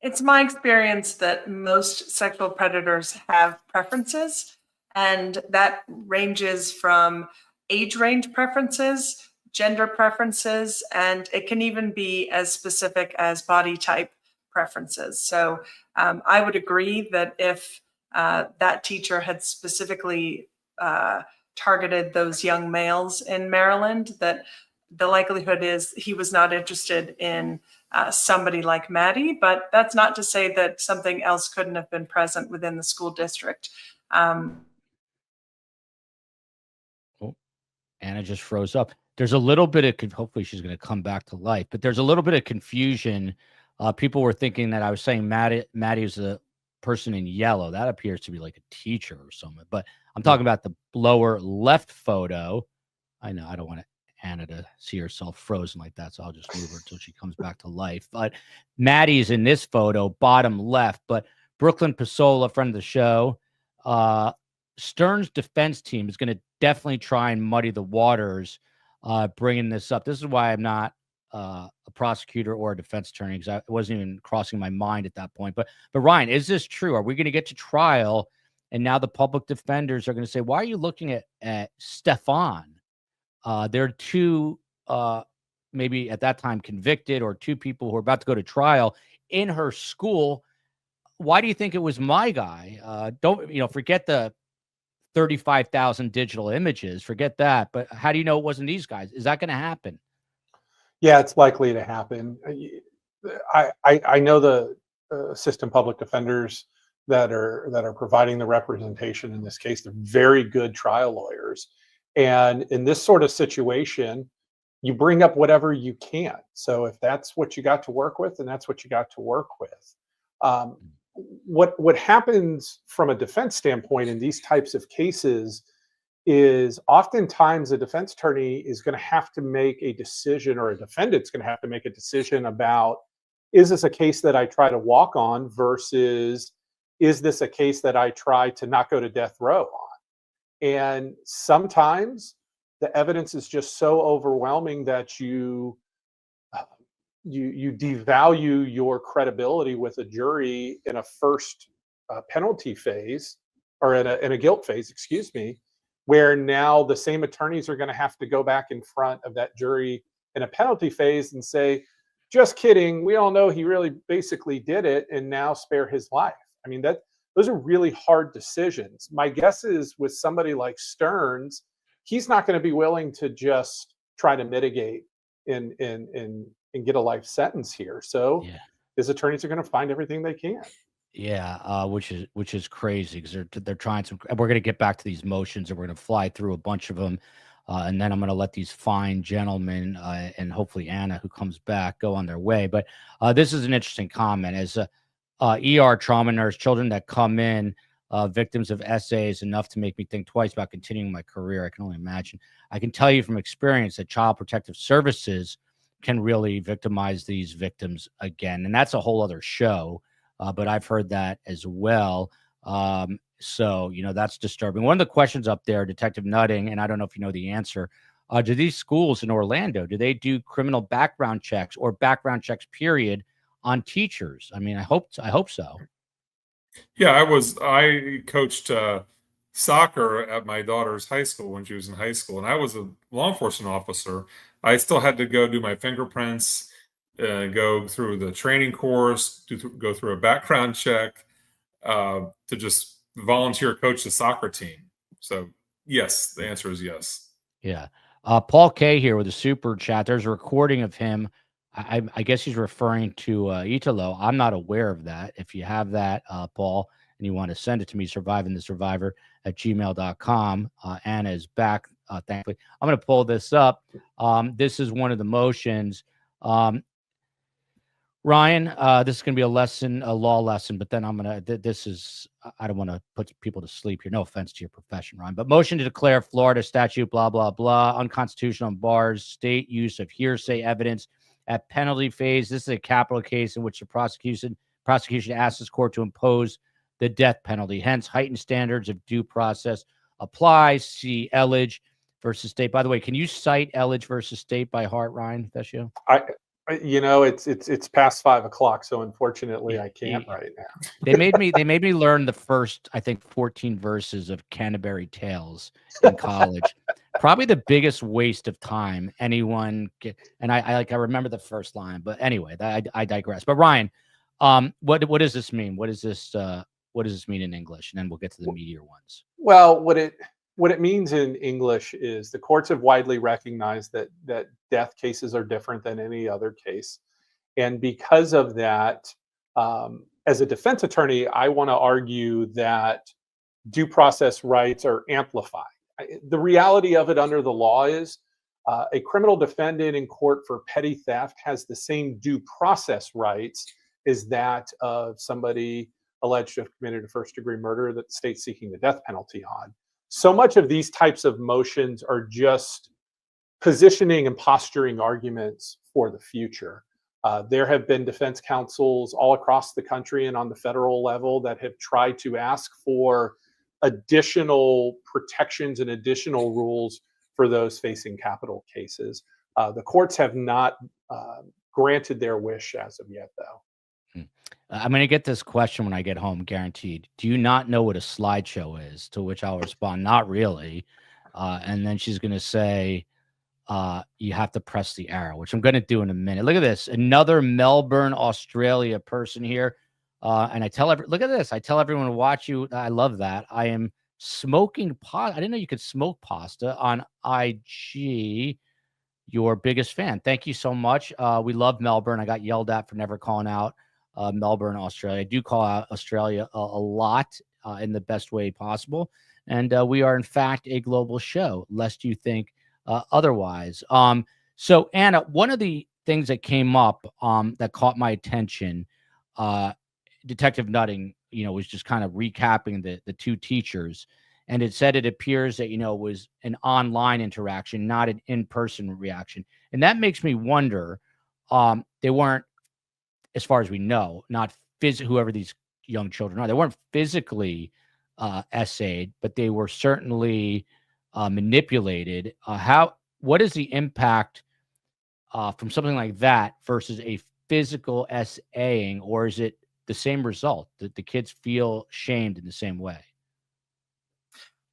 [SPEAKER 4] It's my experience that most sexual predators have preferences, and that ranges from age range preferences, gender preferences, and it can even be as specific as body type preferences. So I would agree that if that teacher had specifically targeted those young males in Maryland, that the likelihood is he was not interested in somebody like Maddie, but that's not to say that something else couldn't have been present within the school district.
[SPEAKER 1] Anna just froze up. There's a little bit of, hopefully she's going to come back to life, but there's a little bit of confusion. People were thinking that I was saying Maddie is a person in yellow. That appears to be like a teacher or something, but I'm talking about the lower left photo. I know I don't want Anna to see herself frozen like that, so I'll just move her until she comes back to life. But Maddie's in this photo, bottom left. But Brooklyn Pasola, friend of the show, Sterns' defense team is going to definitely try and muddy the waters, bringing this up. This is why I'm not a prosecutor or a defense attorney, because it wasn't even crossing my mind at that point. But Ryan, is this true? Are we going to get to trial, and now the public defenders are going to say, "Why are you looking at Stephan?" There are two, maybe at that time convicted, or two people who are about to go to trial in her school. Why do you think it was my guy? Don't forget the 35,000 digital images. Forget that. But how do you know it wasn't these guys? Is that going to happen?
[SPEAKER 2] Yeah, it's likely to happen. I know the assistant public defenders that are providing the representation in this case. They're very good trial lawyers, and in this sort of situation, you bring up whatever you can. So if that's what you got to work with, then that's what you got to work with. What happens from a defense standpoint in these types of cases is oftentimes a defense attorney is going to have to make a decision, or a defendant's going to have to make a decision about, is this a case that I try to walk on versus is this a case that I try to not go to death row on? And sometimes the evidence is just so overwhelming that you devalue your credibility with a jury in a first penalty phase, or in a guilt phase, excuse me, where now the same attorneys are going to have to go back in front of that jury in a penalty phase and say, just kidding, we all know he really basically did it, and now spare his life. I mean, those are really hard decisions. My guess is with somebody like Sterns, he's not going to be willing to just try to mitigate and get a life sentence here. So
[SPEAKER 1] Yeah.
[SPEAKER 2] his attorneys are going to find everything they can.
[SPEAKER 1] Yeah, which is crazy because they're trying some. We're going to get back to these motions, and we're going to fly through a bunch of them, and then I'm going to let these fine gentlemen and hopefully Anna, who comes back, go on their way. But this is an interesting comment. As ER trauma nurse, children that come in victims of SA is enough to make me think twice about continuing my career. I can only imagine. I can tell you from experience that Child Protective Services can really victimize these victims again, and that's a whole other show. But I've heard that as well. So, that's disturbing. One of the questions up there, Detective Nutting, and I don't know if you know the answer, do these schools in Orlando, do they do criminal background checks or background checks, period, on teachers? I mean, I hope so.
[SPEAKER 3] Yeah, I coached soccer at my daughter's high school when she was in high school, and I was a law enforcement officer. I still had to go do my fingerprints, go through the training course, go through a background check, to just volunteer coach the soccer team. So yes, the answer is yes.
[SPEAKER 1] Yeah. Paul K here with a super chat. There's a recording of him. I guess he's referring to Italo. I'm not aware of that. If you have that, Paul, and you want to send it to me, survivingthesurvivor@gmail.com. Anna is back, thankfully. I'm going to pull this up. This is one of the motions. Ryan, this is going to be a law lesson, but then I don't want to put people to sleep here. No offense to your profession, Ryan, but motion to declare Florida statute, blah, blah, blah, unconstitutional and bars state use of hearsay evidence at penalty phase. This is a capital case in which the prosecution asks this court to impose the death penalty. Hence, heightened standards of due process apply. See Elledge versus State. By the way, can you cite Elledge versus State by heart, Ryan Vescio?
[SPEAKER 2] It's past 5 o'clock, so unfortunately I can't right now.
[SPEAKER 1] They made me learn the first, I think, 14 verses of Canterbury Tales in college. Probably the biggest waste of time anyone get. And I remember the first line, but anyway, I digress. But Ryan, what does this mean? What does this mean in English? And then we'll get to the meatier ones.
[SPEAKER 2] Well, what it means in English is the courts have widely recognized that death cases are different than any other case. And because of that, as a defense attorney, I want to argue that due process rights are amplified. The reality of it under the law is a criminal defendant in court for petty theft has the same due process rights as that of somebody alleged to have committed a first-degree murder that the state's seeking the death penalty on. So much of these types of motions are just positioning and posturing arguments for the future. There have been defense counsels all across the country and on the federal level that have tried to ask for additional protections and additional rules for those facing capital cases. The courts have not granted their wish as of yet, though.
[SPEAKER 1] I'm going to get this question when I get home, guaranteed. Do you not know what a slideshow is? To which I'll respond, not really. And then she's going to say, you have to press the arrow, which I'm going to do in a minute. Look at this. Another Melbourne, Australia person here. And look at this. I tell everyone to watch you. I love that. I am smoking pasta. I didn't know you could smoke pasta on IG. Your biggest fan. Thank you so much. We love Melbourne. I got yelled at for never calling out Melbourne, Australia. I do call out Australia a lot in the best way possible. And we are, in fact, a global show, lest you think otherwise. So, Anna, one of the things that came up that caught my attention, Detective Nutting, was just kind of recapping the two teachers. And it said it appears that, it was an online interaction, not an in-person reaction. And that makes me wonder, they weren't, as far as we know, not whoever these young children are. They weren't physically essayed, but they were certainly manipulated. What is the impact from something like that versus a physical essaying, or is it the same result that the kids feel shamed in the same way?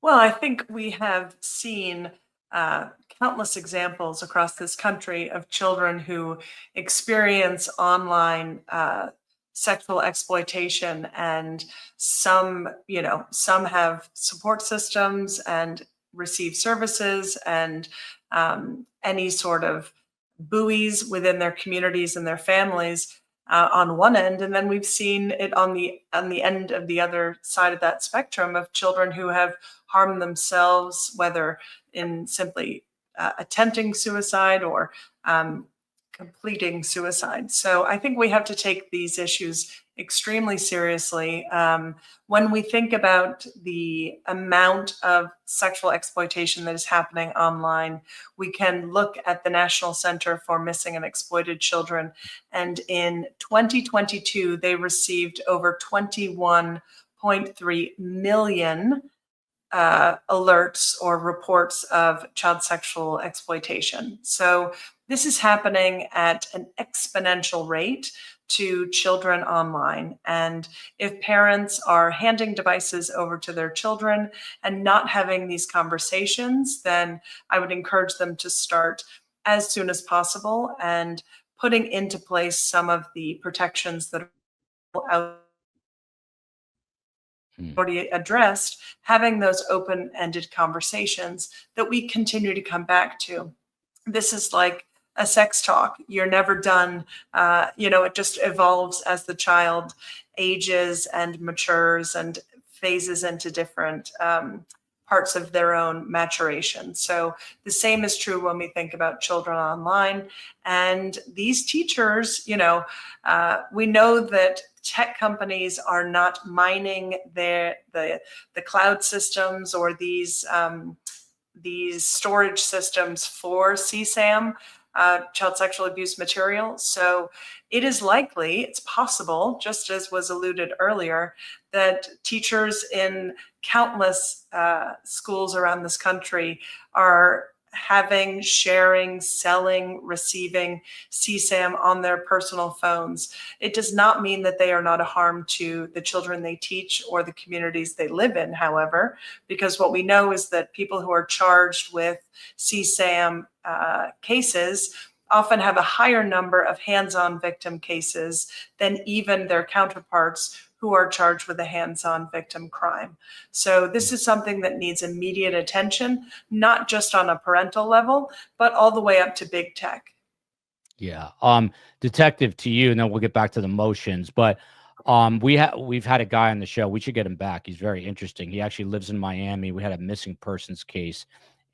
[SPEAKER 4] Well, I think we have seen countless examples across this country of children who experience online sexual exploitation, and some have support systems and receive services and any sort of buoys within their communities and their families on one end, and then we've seen it on the end of the other side of that spectrum of children who have harmed themselves, whether in simply attempting suicide or completing suicide. So I think we have to take these issues extremely seriously. When we think about the amount of sexual exploitation that is happening online, we can look at the National Center for Missing and Exploited Children. And in 2022, they received over 21.3 million alerts or reports of child sexual exploitation. So this is happening at an exponential rate to children online. And if parents are handing devices over to their children and not having these conversations, then I would encourage them to start as soon as possible and putting into place some of the protections that are already addressed, having those open-ended conversations that we continue to come back to. This is like a sex talk. You're never done. It just evolves as the child ages and matures and phases into different parts of their own maturation. So the same is true when we think about children online. And these teachers, we know that tech companies are not mining the cloud systems or these storage systems for CSAM, child sexual abuse material. So it is likely, it's possible, just as was alluded earlier, that teachers in countless schools around this country are having, sharing, selling, receiving CSAM on their personal phones. It does not mean that they are not a harm to the children they teach or the communities they live in, however, because what we know is that people who are charged with CSAM cases often have a higher number of hands-on victim cases than even their counterparts who are charged with a hands-on victim crime. So this is something that needs immediate attention, not just on a parental level, but all the way up to big tech.
[SPEAKER 1] Yeah. Detective, to you, and then we'll get back to the motions. But we've had a guy on the show. We should get him back. He's very interesting. He actually lives in Miami. We had a missing persons case,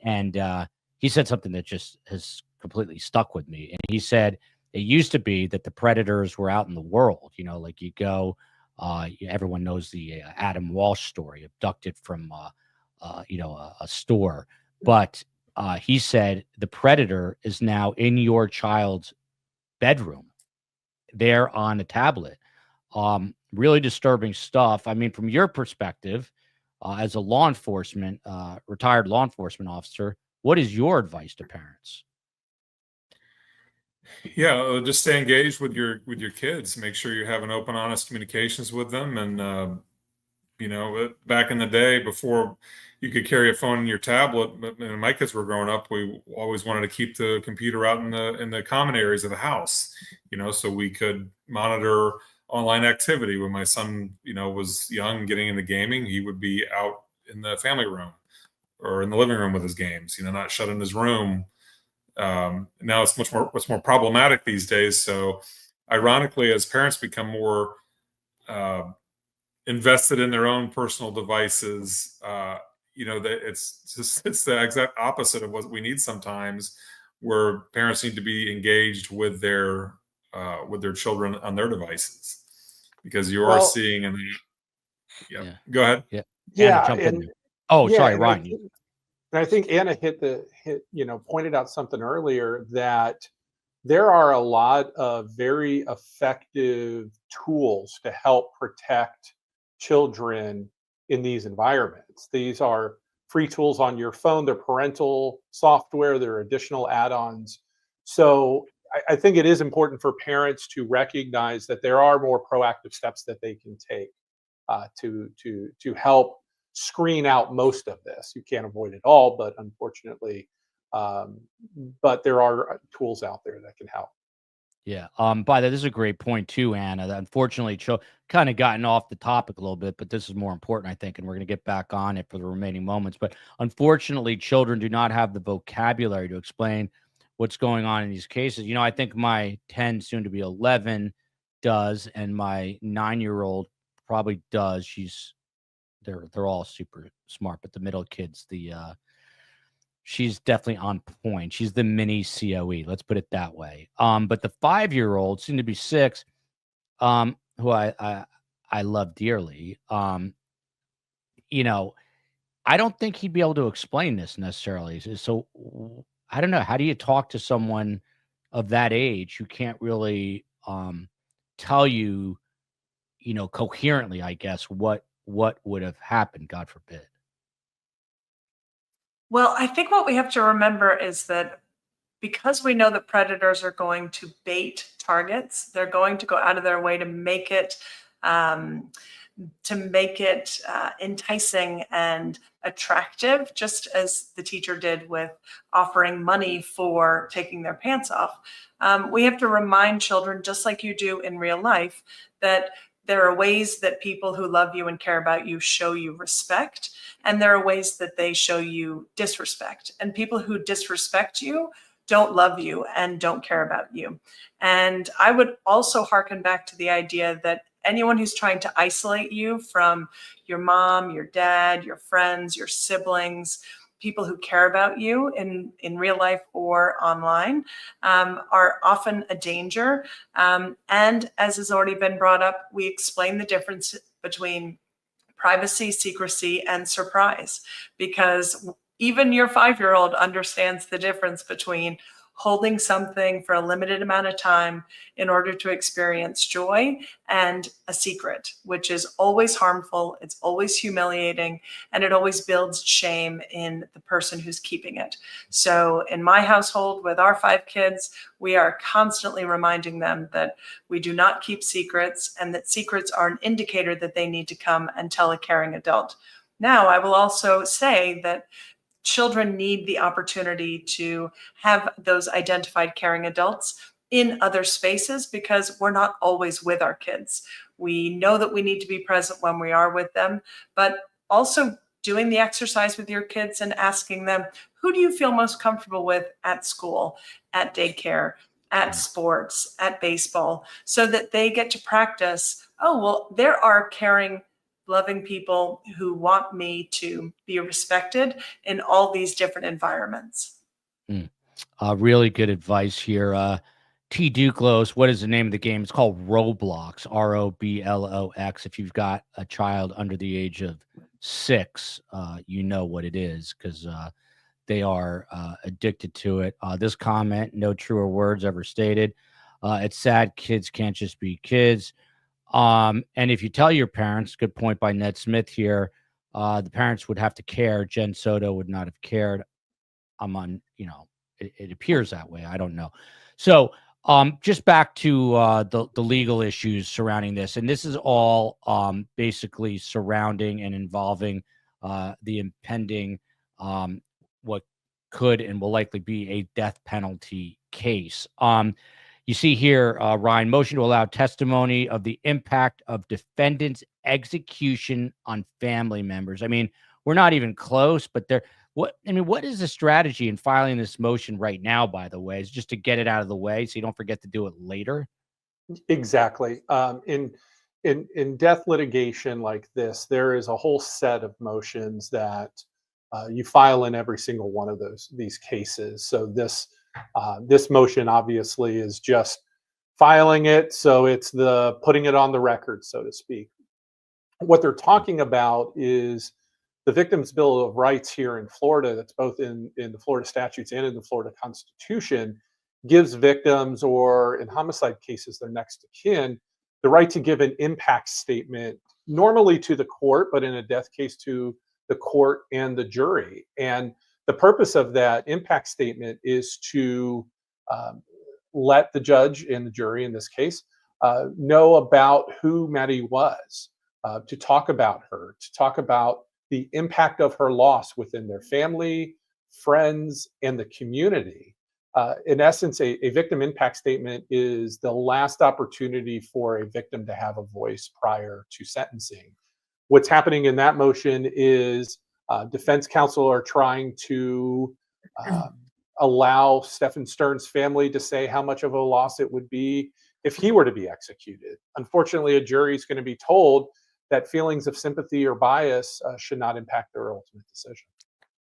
[SPEAKER 1] and he said something that just has completely stuck with me. And he said it used to be that the predators were out in the world. Like you go. Everyone knows the Adam Walsh story, abducted from a store. But he said the predator is now in your child's bedroom, there on a tablet. Really disturbing stuff. I mean, from your perspective, as a retired law enforcement officer, what is your advice to parents?
[SPEAKER 3] Yeah, just stay engaged with your kids. Make sure you have an open, honest communications with them. And back in the day, before you could carry a phone in your tablet, but when my kids were growing up, we always wanted to keep the computer out in the common areas of the house, so we could monitor online activity. When my son, was young, getting into gaming, he would be out in the family room or in the living room with his games, not shut in his room. Now it's much more problematic these days. So ironically, as parents become more invested in their own personal devices, it's the exact opposite of what we need sometimes, where parents need to be engaged with their children on their devices, because you are seeing Go ahead.
[SPEAKER 1] Anna, jump in there. Oh, sorry, Ryan.
[SPEAKER 2] And I think Anna pointed out something earlier, that there are a lot of very effective tools to help protect children in these environments. These are free tools on your phone, they're parental software, there are additional add-ons. So I think it is important for parents to recognize that there are more proactive steps that they can take to help screen out most of this. You can't avoid it all, but unfortunately, um, but there are tools out there that can help.
[SPEAKER 1] Yeah. By the way, this is a great point too, Anna. That unfortunately, kind of gotten off the topic a little bit, but this is more important, I think, and we're going to get back on it for the remaining moments. But unfortunately, children do not have the vocabulary to explain what's going on in these cases. I think my 10, soon to be 11, does, and my 9-year-old probably does. They're all super smart, but the middle kid's she's definitely on point. She's the mini COE. Let's put it that way. But the 5-year-old, soon to be 6, who I love dearly. You know, I don't think he'd be able to explain this necessarily. So I don't know. How do you talk to someone of that age who can't really tell you, coherently, I guess, what would have happened, God forbid.
[SPEAKER 4] Well, I think what we have to remember is that because we know that predators are going to bait targets, they're going to go out of their way to make it um, enticing and attractive, just as the teacher did with offering money for taking their pants off. We have to remind children, just like you do in real life, that there are ways that people who love you and care about you show you respect, and there are ways that they show you disrespect. And people who disrespect you don't love you and don't care about you. And I would also hearken back to the idea that anyone who's trying to isolate you from your mom, your dad, your friends, your siblings, people who care about you in real life or online, are often a danger. And as has already been brought up, we explain the difference between privacy, secrecy, and surprise, because even your 5-year-old understands the difference between holding something for a limited amount of time in order to experience joy and a secret, which is always harmful, it's always humiliating, and it always builds shame in the person who's keeping it. So in my household with our 5 kids, we are constantly reminding them that we do not keep secrets, and that secrets are an indicator that they need to come and tell a caring adult. Now, I will also say that children need the opportunity to have those identified caring adults in other spaces, because we're not always with our kids. We know that we need to be present when we are with them, but also doing the exercise with your kids and asking them, who do you feel most comfortable with at school, at daycare, at sports, at baseball, so that they get to practice, oh, well, there are caring, loving people who want me to be respected in all these different environments.
[SPEAKER 1] Really good advice here. T. Duclos, what is the name of the game? It's called Roblox, Roblox. If you've got a child under the age of 6, you know what it is, because they are addicted to it. This comment, no truer words ever stated. It's sad kids can't just be kids. And if you tell your parents, good point by Ned Smith here, the parents would have to care. Jen Soto would not have cared. It appears that way. I don't know. So just back to the legal issues surrounding this. And this is all basically surrounding and involving the impending what could and will likely be a death penalty case. You see here, Ryan, motion to allow testimony of the impact of defendant's execution on family members. I mean, we're not even close, but what is the strategy in filing this motion right now, by the way? Is just to get it out of the way so you don't forget to do it later?
[SPEAKER 2] Exactly. In death litigation like this, there is a whole set of motions that you file in every single one of these cases. So this motion obviously is just filing it, so it's the putting it on the record, so to speak. What they're talking about is the Victims' Bill of Rights here in Florida, that's both in the Florida statutes and in the Florida Constitution, gives victims, or in homicide cases, their next of kin, the right to give an impact statement, normally to the court, but in a death case to the court and the jury. And the purpose of that impact statement is to let the judge and the jury, in this case, know about who Maddie was, to talk about her, to talk about the impact of her loss within their family, friends, and the community. In essence, a victim impact statement is the last opportunity for a victim to have a voice prior to sentencing. What's happening in that motion is defense counsel are trying to allow Stephan Sterns' family to say how much of a loss it would be if he were to be executed. Unfortunately, a jury is going to be told that feelings of sympathy or bias should not impact their ultimate decision.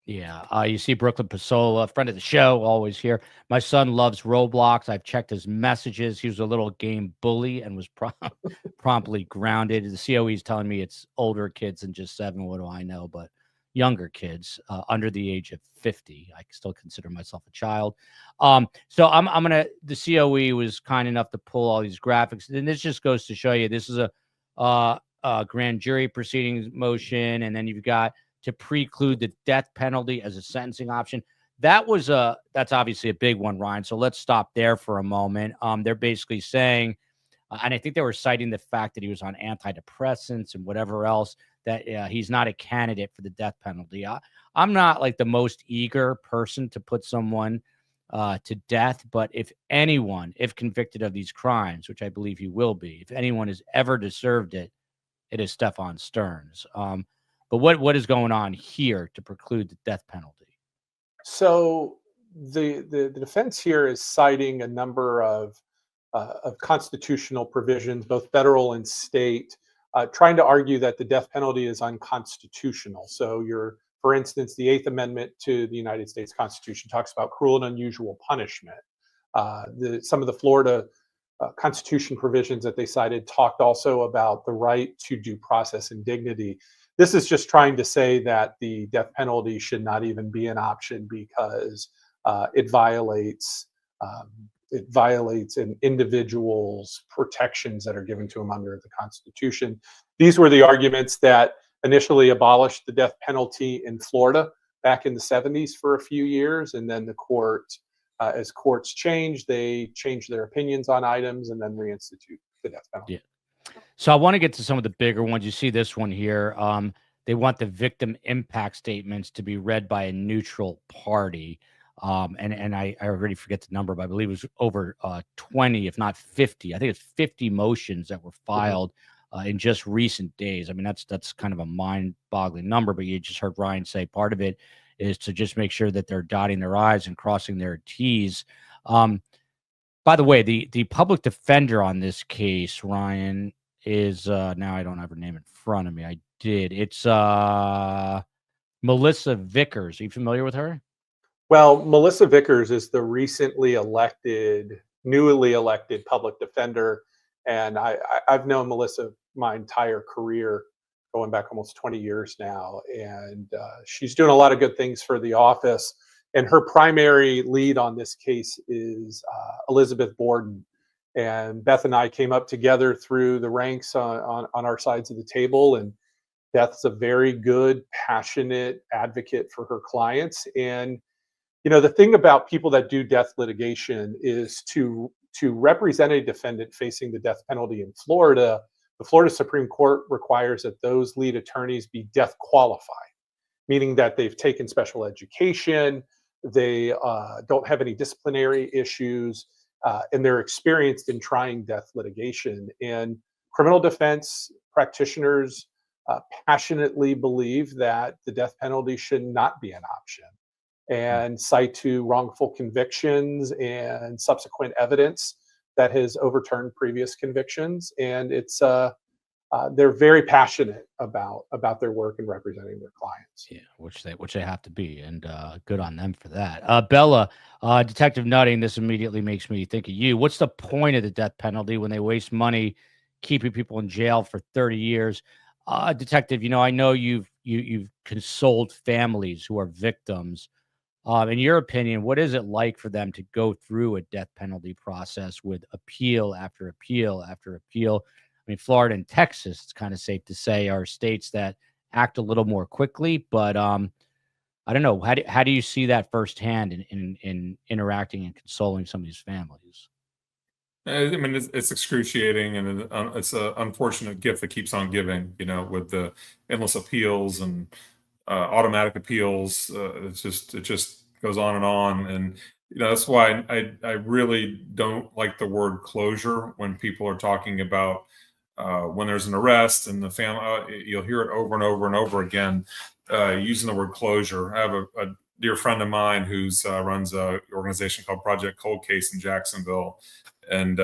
[SPEAKER 1] Yeah, you see Brooklyn Pasola, friend of the show, always here. My son loves Roblox. I've checked his messages. He was a little game bully and was promptly grounded. The COE is telling me it's older kids than just 7. What do I know? But younger kids under the age of 50. I still consider myself a child. So I'm gonna. The COE was kind enough to pull all these graphics, and this just goes to show you this is a grand jury proceedings motion, and then you've got to preclude the death penalty as a sentencing option. That's obviously a big one, Ryan. So let's stop there for a moment. They're basically saying, and I think they were citing the fact that he was on antidepressants and whatever else, that he's not a candidate for the death penalty. I'm not like the most eager person to put someone to death, but if anyone, if convicted of these crimes, which I believe he will be, if anyone has ever deserved it, it is Stephan Sterns. But what is going on here to preclude the death penalty?
[SPEAKER 2] So the defense here is citing a number of constitutional provisions, both federal and state, trying to argue that the death penalty is unconstitutional. So for instance, the Eighth Amendment to the United States Constitution talks about cruel and unusual punishment. Some of the Florida Constitution provisions that they cited talked also about the right to due process and dignity. This is just trying to say that the death penalty should not even be an option because it violates an individual's protections that are given to him under the Constitution. These were the arguments that initially abolished the death penalty in Florida back in the 70s for a few years, and then the court, as courts change, they change their opinions on items and then reinstitute the death penalty.
[SPEAKER 1] Yeah. So I want to get to some of the bigger ones. You see this one here. They want the victim impact statements to be read by a neutral party. And I already forget the number, but I believe it was over 20, if not 50. I think it's 50 motions that were filed in just recent days. I mean, that's kind of a mind-boggling number, but you just heard Ryan say part of it is to just make sure that they're dotting their I's and crossing their T's. By the way, the public defender on this case, Ryan, is now I don't have her name in front of me. I did. It's Melissa Vickers. Are you familiar with her?
[SPEAKER 2] Well, Melissa Vickers is the newly elected public defender, and I've known Melissa my entire career, going back almost 20 years now, and she's doing a lot of good things for the office. And her primary lead on this case is Elizabeth Borden. And Beth and I came up together through the ranks on our sides of the table. And Beth's a very good, passionate advocate for her clients. And, the thing about people that do death litigation is to represent a defendant facing the death penalty in Florida. The Florida Supreme Court requires that those lead attorneys be death qualified, meaning that they've taken special education, they don't have any disciplinary issues, and they're experienced in trying death litigation. And criminal defense practitioners passionately believe that the death penalty should not be an option, and cite to wrongful convictions and subsequent evidence that has overturned previous convictions. And it's they're very passionate about their work and representing their clients.
[SPEAKER 1] Yeah, which they have to be, and good on them for that. Bella, Detective Nutting, this immediately makes me think of you. What's the point of the death penalty when they waste money keeping people in jail for 30 years? Detective, I know you've consoled families who are victims In your opinion, what is it like for them to go through a death penalty process with appeal after appeal after appeal? I mean, Florida and Texas, it's kind of safe to say, are states that act a little more quickly, but I don't know. How do you see that firsthand in interacting and consoling some of these families?
[SPEAKER 3] I mean, it's excruciating, and it's an unfortunate gift that keeps on giving. With the endless appeals and automatic appeals, it just goes on, and that's why I really don't like the word closure when people are talking about when there's an arrest and the family. You'll hear it over and over and over again, using the word closure. I have a dear friend of mine who's runs a organization called Project Cold Case in Jacksonville, and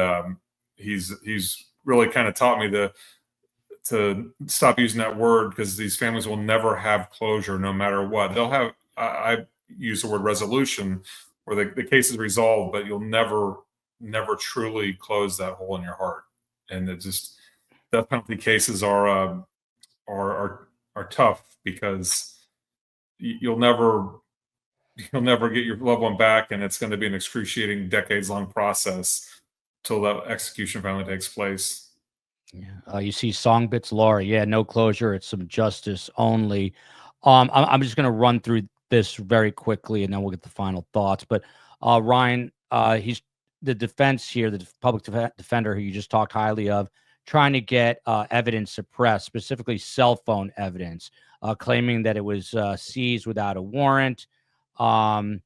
[SPEAKER 3] he's really kind of taught me to stop using that word, because these families will never have closure no matter what. They'll have, I use the word resolution, where the case is resolved, but you'll never truly close that hole in your heart. And it just, death penalty cases are tough, because you'll never get your loved one back, and it's going to be an excruciating decades-long process till that execution finally takes place.
[SPEAKER 1] Yeah. You see Songbits Laura. Yeah, no closure. It's some justice only. I'm just going to run through this very quickly, and then we'll get the final thoughts. But Ryan, he's the defense here, the public defender who you just talked highly of, trying to get evidence suppressed, specifically cell phone evidence, claiming that it was seized without a warrant. And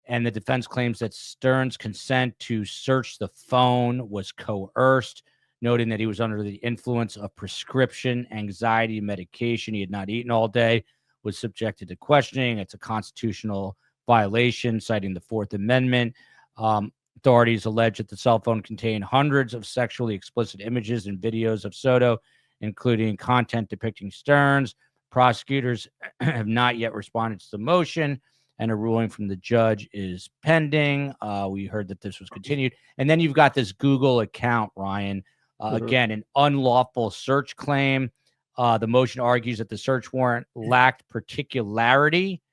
[SPEAKER 1] the defense claims that Sterns' consent to search the phone was coerced, noting that he was under the influence of prescription anxiety medication. He had not eaten all day, was subjected to questioning. It's a constitutional violation, citing the Fourth Amendment. Authorities allege that the cell phone contained hundreds of sexually explicit images and videos of Soto, including content depicting Sterns. Prosecutors have not yet responded to the motion, and a ruling from the judge is pending. We heard that this was continued. And then you've got this Google account, Ryan. Again, an unlawful search claim. The motion argues that the search warrant lacked particularity,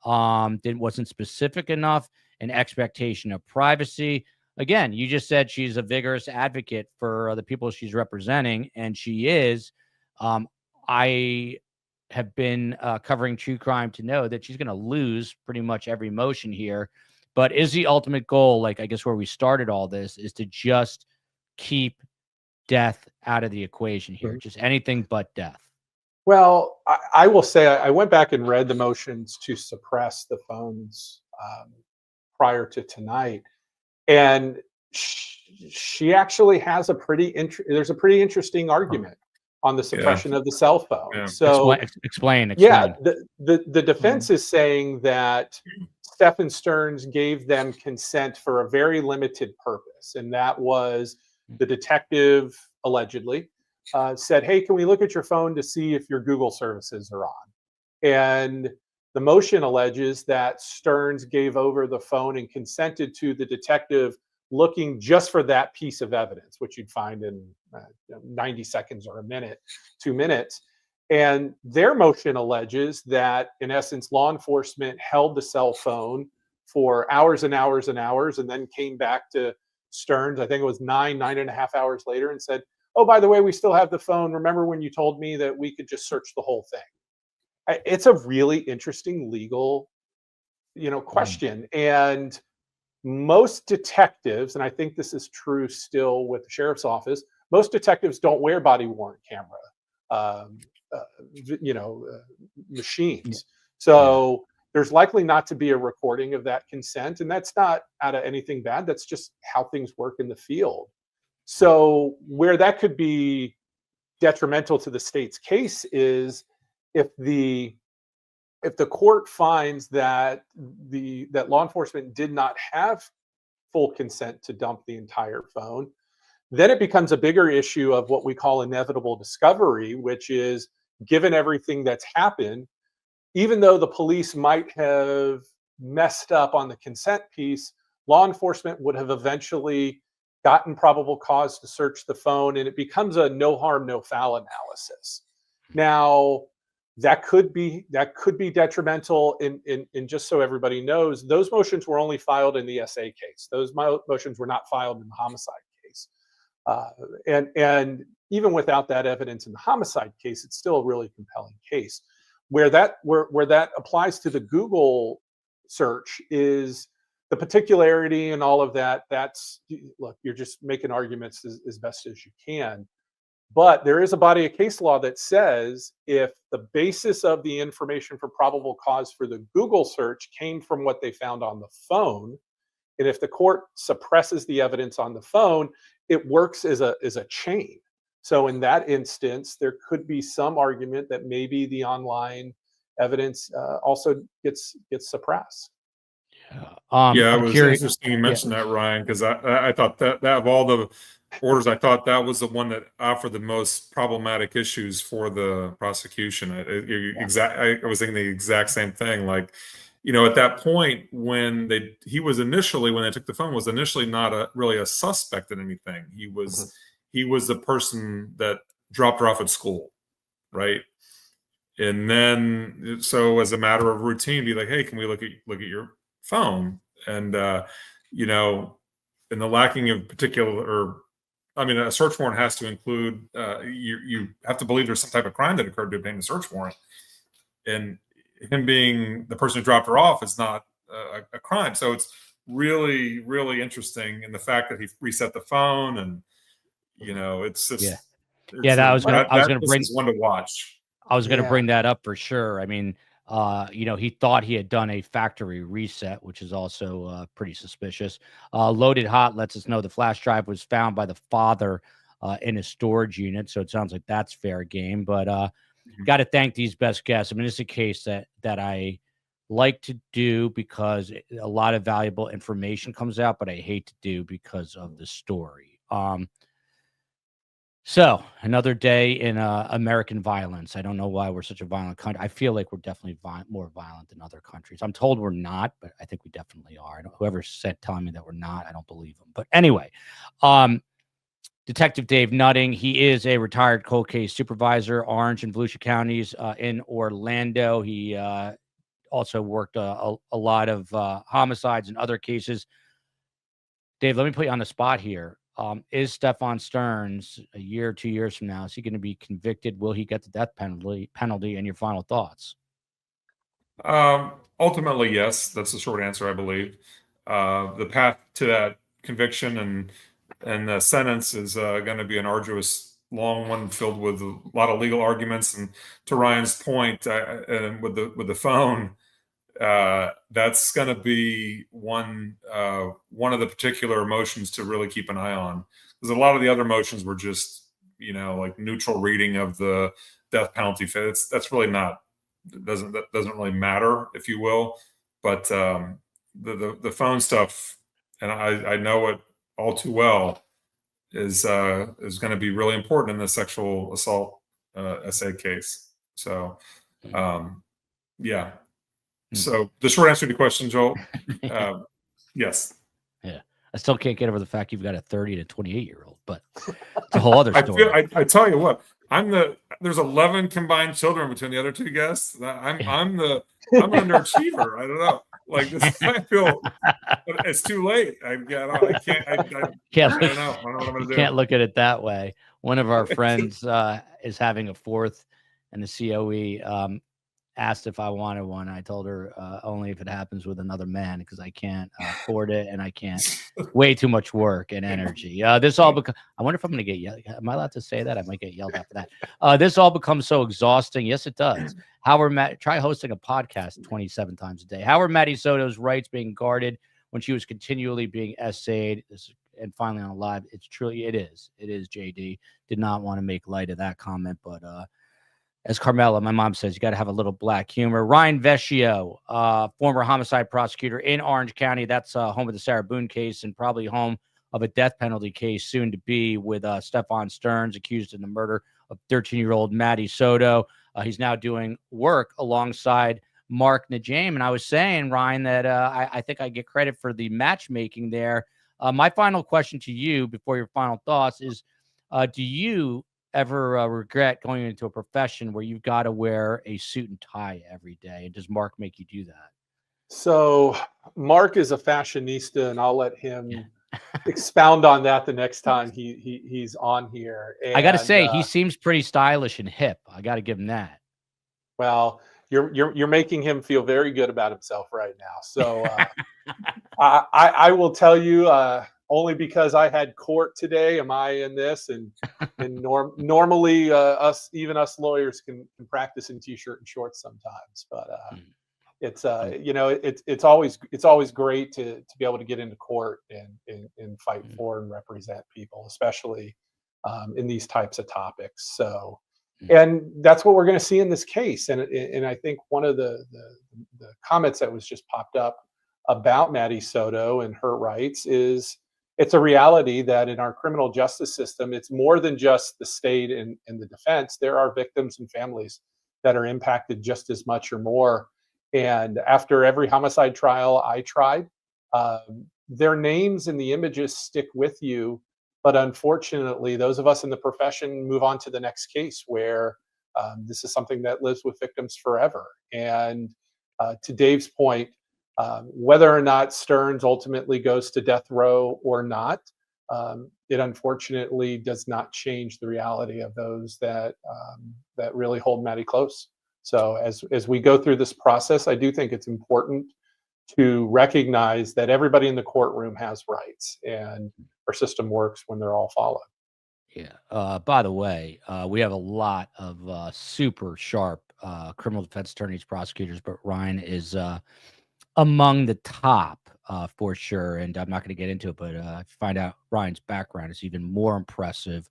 [SPEAKER 1] wasn't specific enough, an expectation of privacy. Again, you just said she's a vigorous advocate for the people she's representing, and she is. I have been covering true crime to know that she's going to lose pretty much every motion here. But is the ultimate goal, like I guess where we started all this, is to just keep death out of the equation here, just anything but death?
[SPEAKER 2] Well, I will say I went back and read the motions to suppress the phones prior to tonight, and she actually has there's a pretty interesting argument on the suppression of the cell phone.
[SPEAKER 3] Yeah.
[SPEAKER 2] So
[SPEAKER 1] explain.
[SPEAKER 2] Yeah, the defense is saying that Stephan Sterns gave them consent for a very limited purpose, and that was the detective allegedly said, "Hey, can we look at your phone to see if your Google services are on?" And the motion alleges that Sterns gave over the phone and consented to the detective looking just for that piece of evidence, which you'd find in 90 seconds or a minute, 2 minutes. And their motion alleges that, in essence, law enforcement held the cell phone for hours and hours and hours, and then came back to Sterns, I think it was 9.5 hours later, and said, "Oh, by the way, we still have the phone. Remember when you told me that we could just search the whole thing?" It's a really interesting legal, question. And most detectives, and I think this is true still with the sheriff's office, most detectives don't wear body worn camera, machines. So there's likely not to be a recording of that consent, and that's not out of anything bad. That's just how things work in the field. So where that could be detrimental to the state's case is if the court finds that that law enforcement did not have full consent to dump the entire phone, then it becomes a bigger issue of what we call inevitable discovery, which is, given everything that's happened, even though the police might have messed up on the consent piece, law enforcement would have eventually gotten probable cause to search the phone, and it becomes a no harm, no foul analysis. Now, that could be detrimental. In just so everybody knows, those motions were only filed in the SA case. Those motions were not filed in the homicide case. And even without that evidence in the homicide case, it's still a really compelling case. Where that applies to the Google search is the particularity and all of that. That's, look, you're just making arguments as best as you can. But there is a body of case law that says if the basis of the information for probable cause for the Google search came from what they found on the phone, and if the court suppresses the evidence on the phone, it works as a chain. So in that instance, there could be some argument that maybe the online evidence also gets suppressed.
[SPEAKER 3] Yeah, it
[SPEAKER 1] I'm
[SPEAKER 3] was
[SPEAKER 1] curious.
[SPEAKER 3] interesting you mentioned that, Ryan, because I thought that of all the orders, I thought that was the one that offered the most problematic issues for the prosecution. I was thinking the exact same thing. Like, at that point when he was initially, when they took the phone, was initially not really a suspect in anything. He was the person that dropped her off at school, right? And then, so as a matter of routine, be like, hey, can we look at your phone? And in the lacking of a search warrant has to include, you have to believe there's some type of crime that occurred to obtain the search warrant. And him being the person who dropped her off is not a crime. So it's really, really interesting in the fact that he reset the phone, and it's just
[SPEAKER 1] I was going to bring
[SPEAKER 3] one to watch.
[SPEAKER 1] I was going to bring that up for sure. I mean, he thought he had done a factory reset, which is also pretty suspicious. Loaded Hot lets us know the flash drive was found by the father in a storage unit. So it sounds like that's fair game. But got to thank these best guests. I mean, it's a case that I like to do because a lot of valuable information comes out, but I hate to do because of the story. So another day in American violence. I don't know why we're such a violent country. I feel like we're definitely more violent than other countries. I'm told we're not, but I think we definitely are. Whoever said telling me that we're not, I don't believe them. But anyway, Detective Dave Nutting, he is a retired cold case supervisor, Orange and Volusia counties in Orlando. He also worked a lot of homicides and other cases. Dave, let me put you on the spot here. Is Stephan Sterns a year or 2 years from now? Is he going to be convicted? Will he get the death penalty? And your final thoughts?
[SPEAKER 3] Ultimately, yes. That's the short answer, I believe. The path to that conviction and the sentence is going to be an arduous, long one filled with a lot of legal arguments. And to Ryan's point, with the phone, that's going to be one of the particular emotions to really keep an eye on, because a lot of the other emotions were just like neutral reading of the death penalty. That's really not doesn't really matter, if you will. But the phone stuff, and I know it all too well, is going to be really important in the sexual assault SA case. So yeah. So the short answer to the question, Joel, yes.
[SPEAKER 1] Yeah. I still can't get over the fact you've got a 30 to 28-year-old, but it's a whole other story.
[SPEAKER 3] I tell you what, there's 11 combined children between the other two guests. I'm an underachiever. I don't know. Like this, I feel it's too late. I don't know what I'm going to do.
[SPEAKER 1] Can't look at it that way. One of our friends is having a fourth in the COE. Asked if I wanted one. I told her only if it happens with another man, because I can't afford it, and I can't. Way too much work and energy. This all becomes. I wonder if I'm going to get yelled. Am I allowed to say that? I might get yelled at for that. This all becomes so exhausting. Yes, it does. Try hosting a podcast 27 times a day. How are Maddie Soto's rights being guarded when she was continually being essayed? And finally on a live, it is. JD did not want to make light of that comment, but as Carmela, my mom says, you got to have a little black humor. Ryan Vescio, former homicide prosecutor in Orange County. That's home of the Sarah Boone case, and probably home of a death penalty case soon to be, with Stephan Sterns, accused in the murder of 13-year-old Maddie Soto. He's now doing work alongside Mark NeJame. And I was saying, Ryan, that I think I get credit for the matchmaking there. My final question to you before your final thoughts is, do you ever regret going into a profession where you've got to wear a suit and tie every day? And does Mark make you do that?
[SPEAKER 2] So Mark is a fashionista, and I'll let him expound on that the next time he's on here.
[SPEAKER 1] I got to
[SPEAKER 2] And
[SPEAKER 1] say, he seems pretty stylish and hip. I got to give him that.
[SPEAKER 2] well, you're making him feel very good about himself right now. So I will tell you, only because I had court today am I in this, and normally us lawyers can practice in t-shirt and shorts sometimes, but it's it's always great to be able to get into court and fight for and represent people, especially in these types of topics. So, and that's what we're going to see in this case. And I think one of the comments that was just popped up about Maddie Soto and her rights is it's a reality that in our criminal justice system, it's more than just the state and the defense. There are victims and families that are impacted just as much or more. And after every homicide trial I tried, their names and the images stick with you. But unfortunately, those of us in the profession move on to the next case where this is something that lives with victims forever. And to Dave's point, whether or not Sterns ultimately goes to death row or not, it unfortunately does not change the reality of those that really hold Maddie close. So as we go through this process, I do think it's important to recognize that everybody in the courtroom has rights, and our system works when they're all followed.
[SPEAKER 1] Yeah. By the way, we have a lot of super sharp criminal defense attorneys, prosecutors, but Ryan is among the top for sure. And I'm not going to get into it, but if you find out Ryan's background is even more impressive.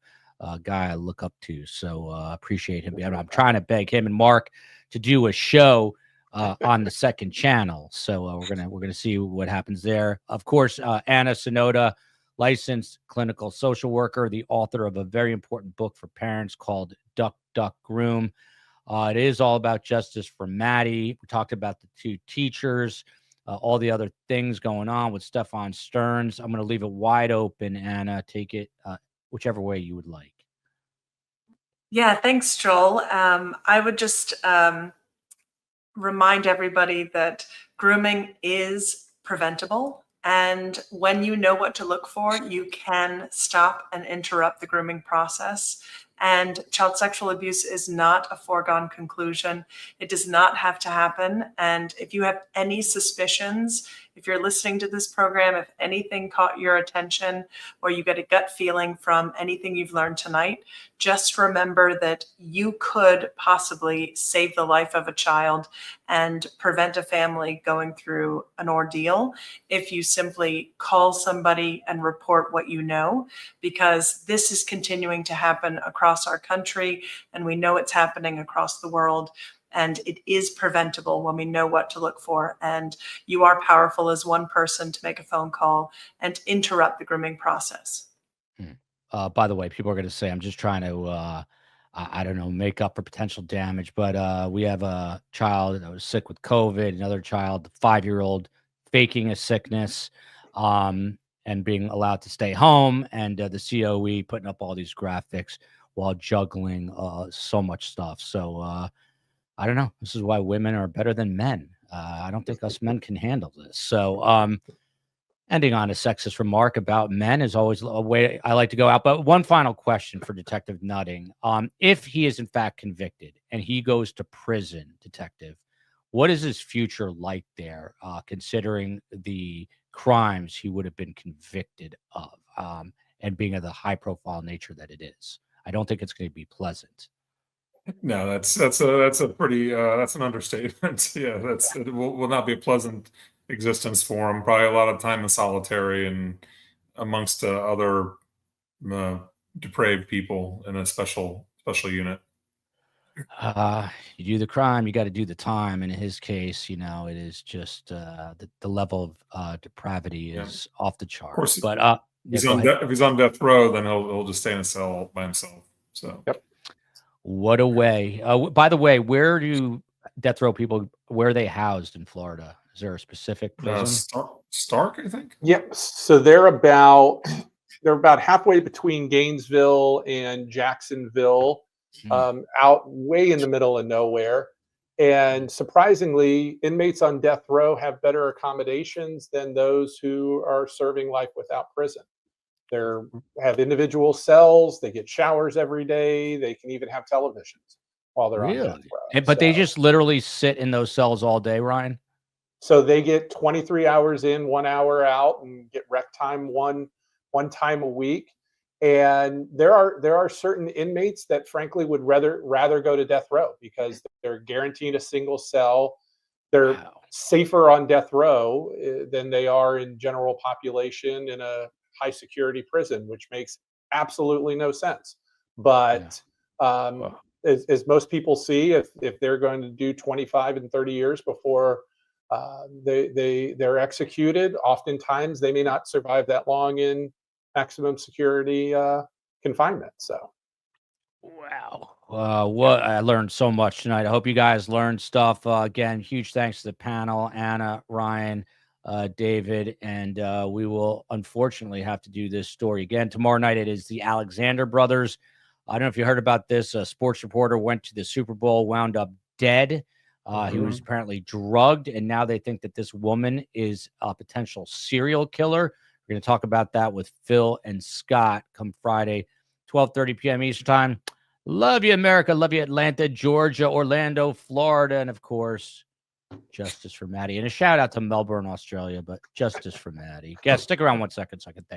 [SPEAKER 1] Guy I look up to. So appreciate him. I'm trying to beg him and Mark to do a show on the second channel. So we're gonna see what happens there. Of course, Anna Sonoda, licensed clinical social worker, the author of a very important book for parents called Duck, Duck, Groom. It is all about justice for Maddie. We talked about the two teachers, all the other things going on with Stephan Sterns. I'm going to leave it wide open, Anna. Take it whichever way you would like.
[SPEAKER 4] Yeah, thanks, Joel. I would just remind everybody that grooming is preventable. And when you know what to look for, you can stop and interrupt the grooming process. And child sexual abuse is not a foregone conclusion. It does not have to happen. And if you have any suspicions, if you're listening to this program, if anything caught your attention or you get a gut feeling from anything you've learned tonight, just remember that you could possibly save the life of a child and prevent a family going through an ordeal if you simply call somebody and report what you know, because this is continuing to happen across our country, and we know it's happening across the world. And it is preventable when we know what to look for. And you are powerful as one person to make a phone call and interrupt the grooming process.
[SPEAKER 1] By the way, people are going to say, I'm just trying to, I don't know, make up for potential damage. But we have a child that was sick with COVID, another child, the 5-year-old, faking a sickness and being allowed to stay home. And the COE putting up all these graphics while juggling so much stuff. So, I don't know. This is why women are better than men. I don't think us men can handle this. So, ending on a sexist remark about men is always a way I like to go out. But one final question for Detective Nutting. If he is in fact convicted and he goes to prison, Detective, what is his future like there, considering the crimes he would have been convicted of and being of the high profile nature that it is? I don't think it's going to be pleasant.
[SPEAKER 3] No, that's a pretty that's an understatement. Yeah, it will not be a pleasant existence for him. Probably a lot of time in solitary and amongst other depraved people in a special unit.
[SPEAKER 1] You do the crime, you got to do the time. And in his case, it is just the level of depravity is off the chart.
[SPEAKER 3] Of course,
[SPEAKER 1] but
[SPEAKER 3] if he's on death row, then he'll just stay in a cell by himself. So.
[SPEAKER 2] Yep.
[SPEAKER 1] What a way. By the way, where do death row people, where are they housed in Florida? Is there a specific prison?
[SPEAKER 3] Stark, I think.
[SPEAKER 2] Yep. So they're they're about halfway between Gainesville and Jacksonville, out way in the middle of nowhere. And surprisingly, inmates on death row have better accommodations than those who are serving life without prison. They have individual cells. They get showers every day. They can even have televisions while they're on death
[SPEAKER 1] Really?
[SPEAKER 2] row.
[SPEAKER 1] But they
[SPEAKER 2] So-
[SPEAKER 1] just literally sit in those cells all day, Ryan?
[SPEAKER 2] So they get 23 hours in, 1 hour out, and get rec time one time a week. And there are certain inmates that frankly would rather go to death row because they're guaranteed a single cell. They're
[SPEAKER 1] Wow.
[SPEAKER 2] safer on death row than they are in general population in a high security prison, which makes absolutely no sense. But
[SPEAKER 1] Wow.
[SPEAKER 2] as most people see, if they're going to do 25 and 30 years before they're executed, oftentimes they may not survive that long in maximum security confinement. So
[SPEAKER 1] Wow. What I learned so much tonight. I hope you guys learned stuff. Again, huge thanks to the panel, Anna, Ryan, David, and we will unfortunately have to do this story again. Tomorrow night, it is the Alexander brothers. I don't know if you heard about this. A sports reporter went to the Super Bowl, wound up dead. He was apparently drugged, and now they think that this woman is a potential serial killer. We're going to talk about that with Phil and Scott come Friday, 12:30 p.m. Eastern Time. Love you, America. Love you, Atlanta, Georgia, Orlando, Florida, and of course, justice for Maddie. And a shout out to Melbourne, Australia, but justice for Maddie. Guys, stick around 1 second so I can thank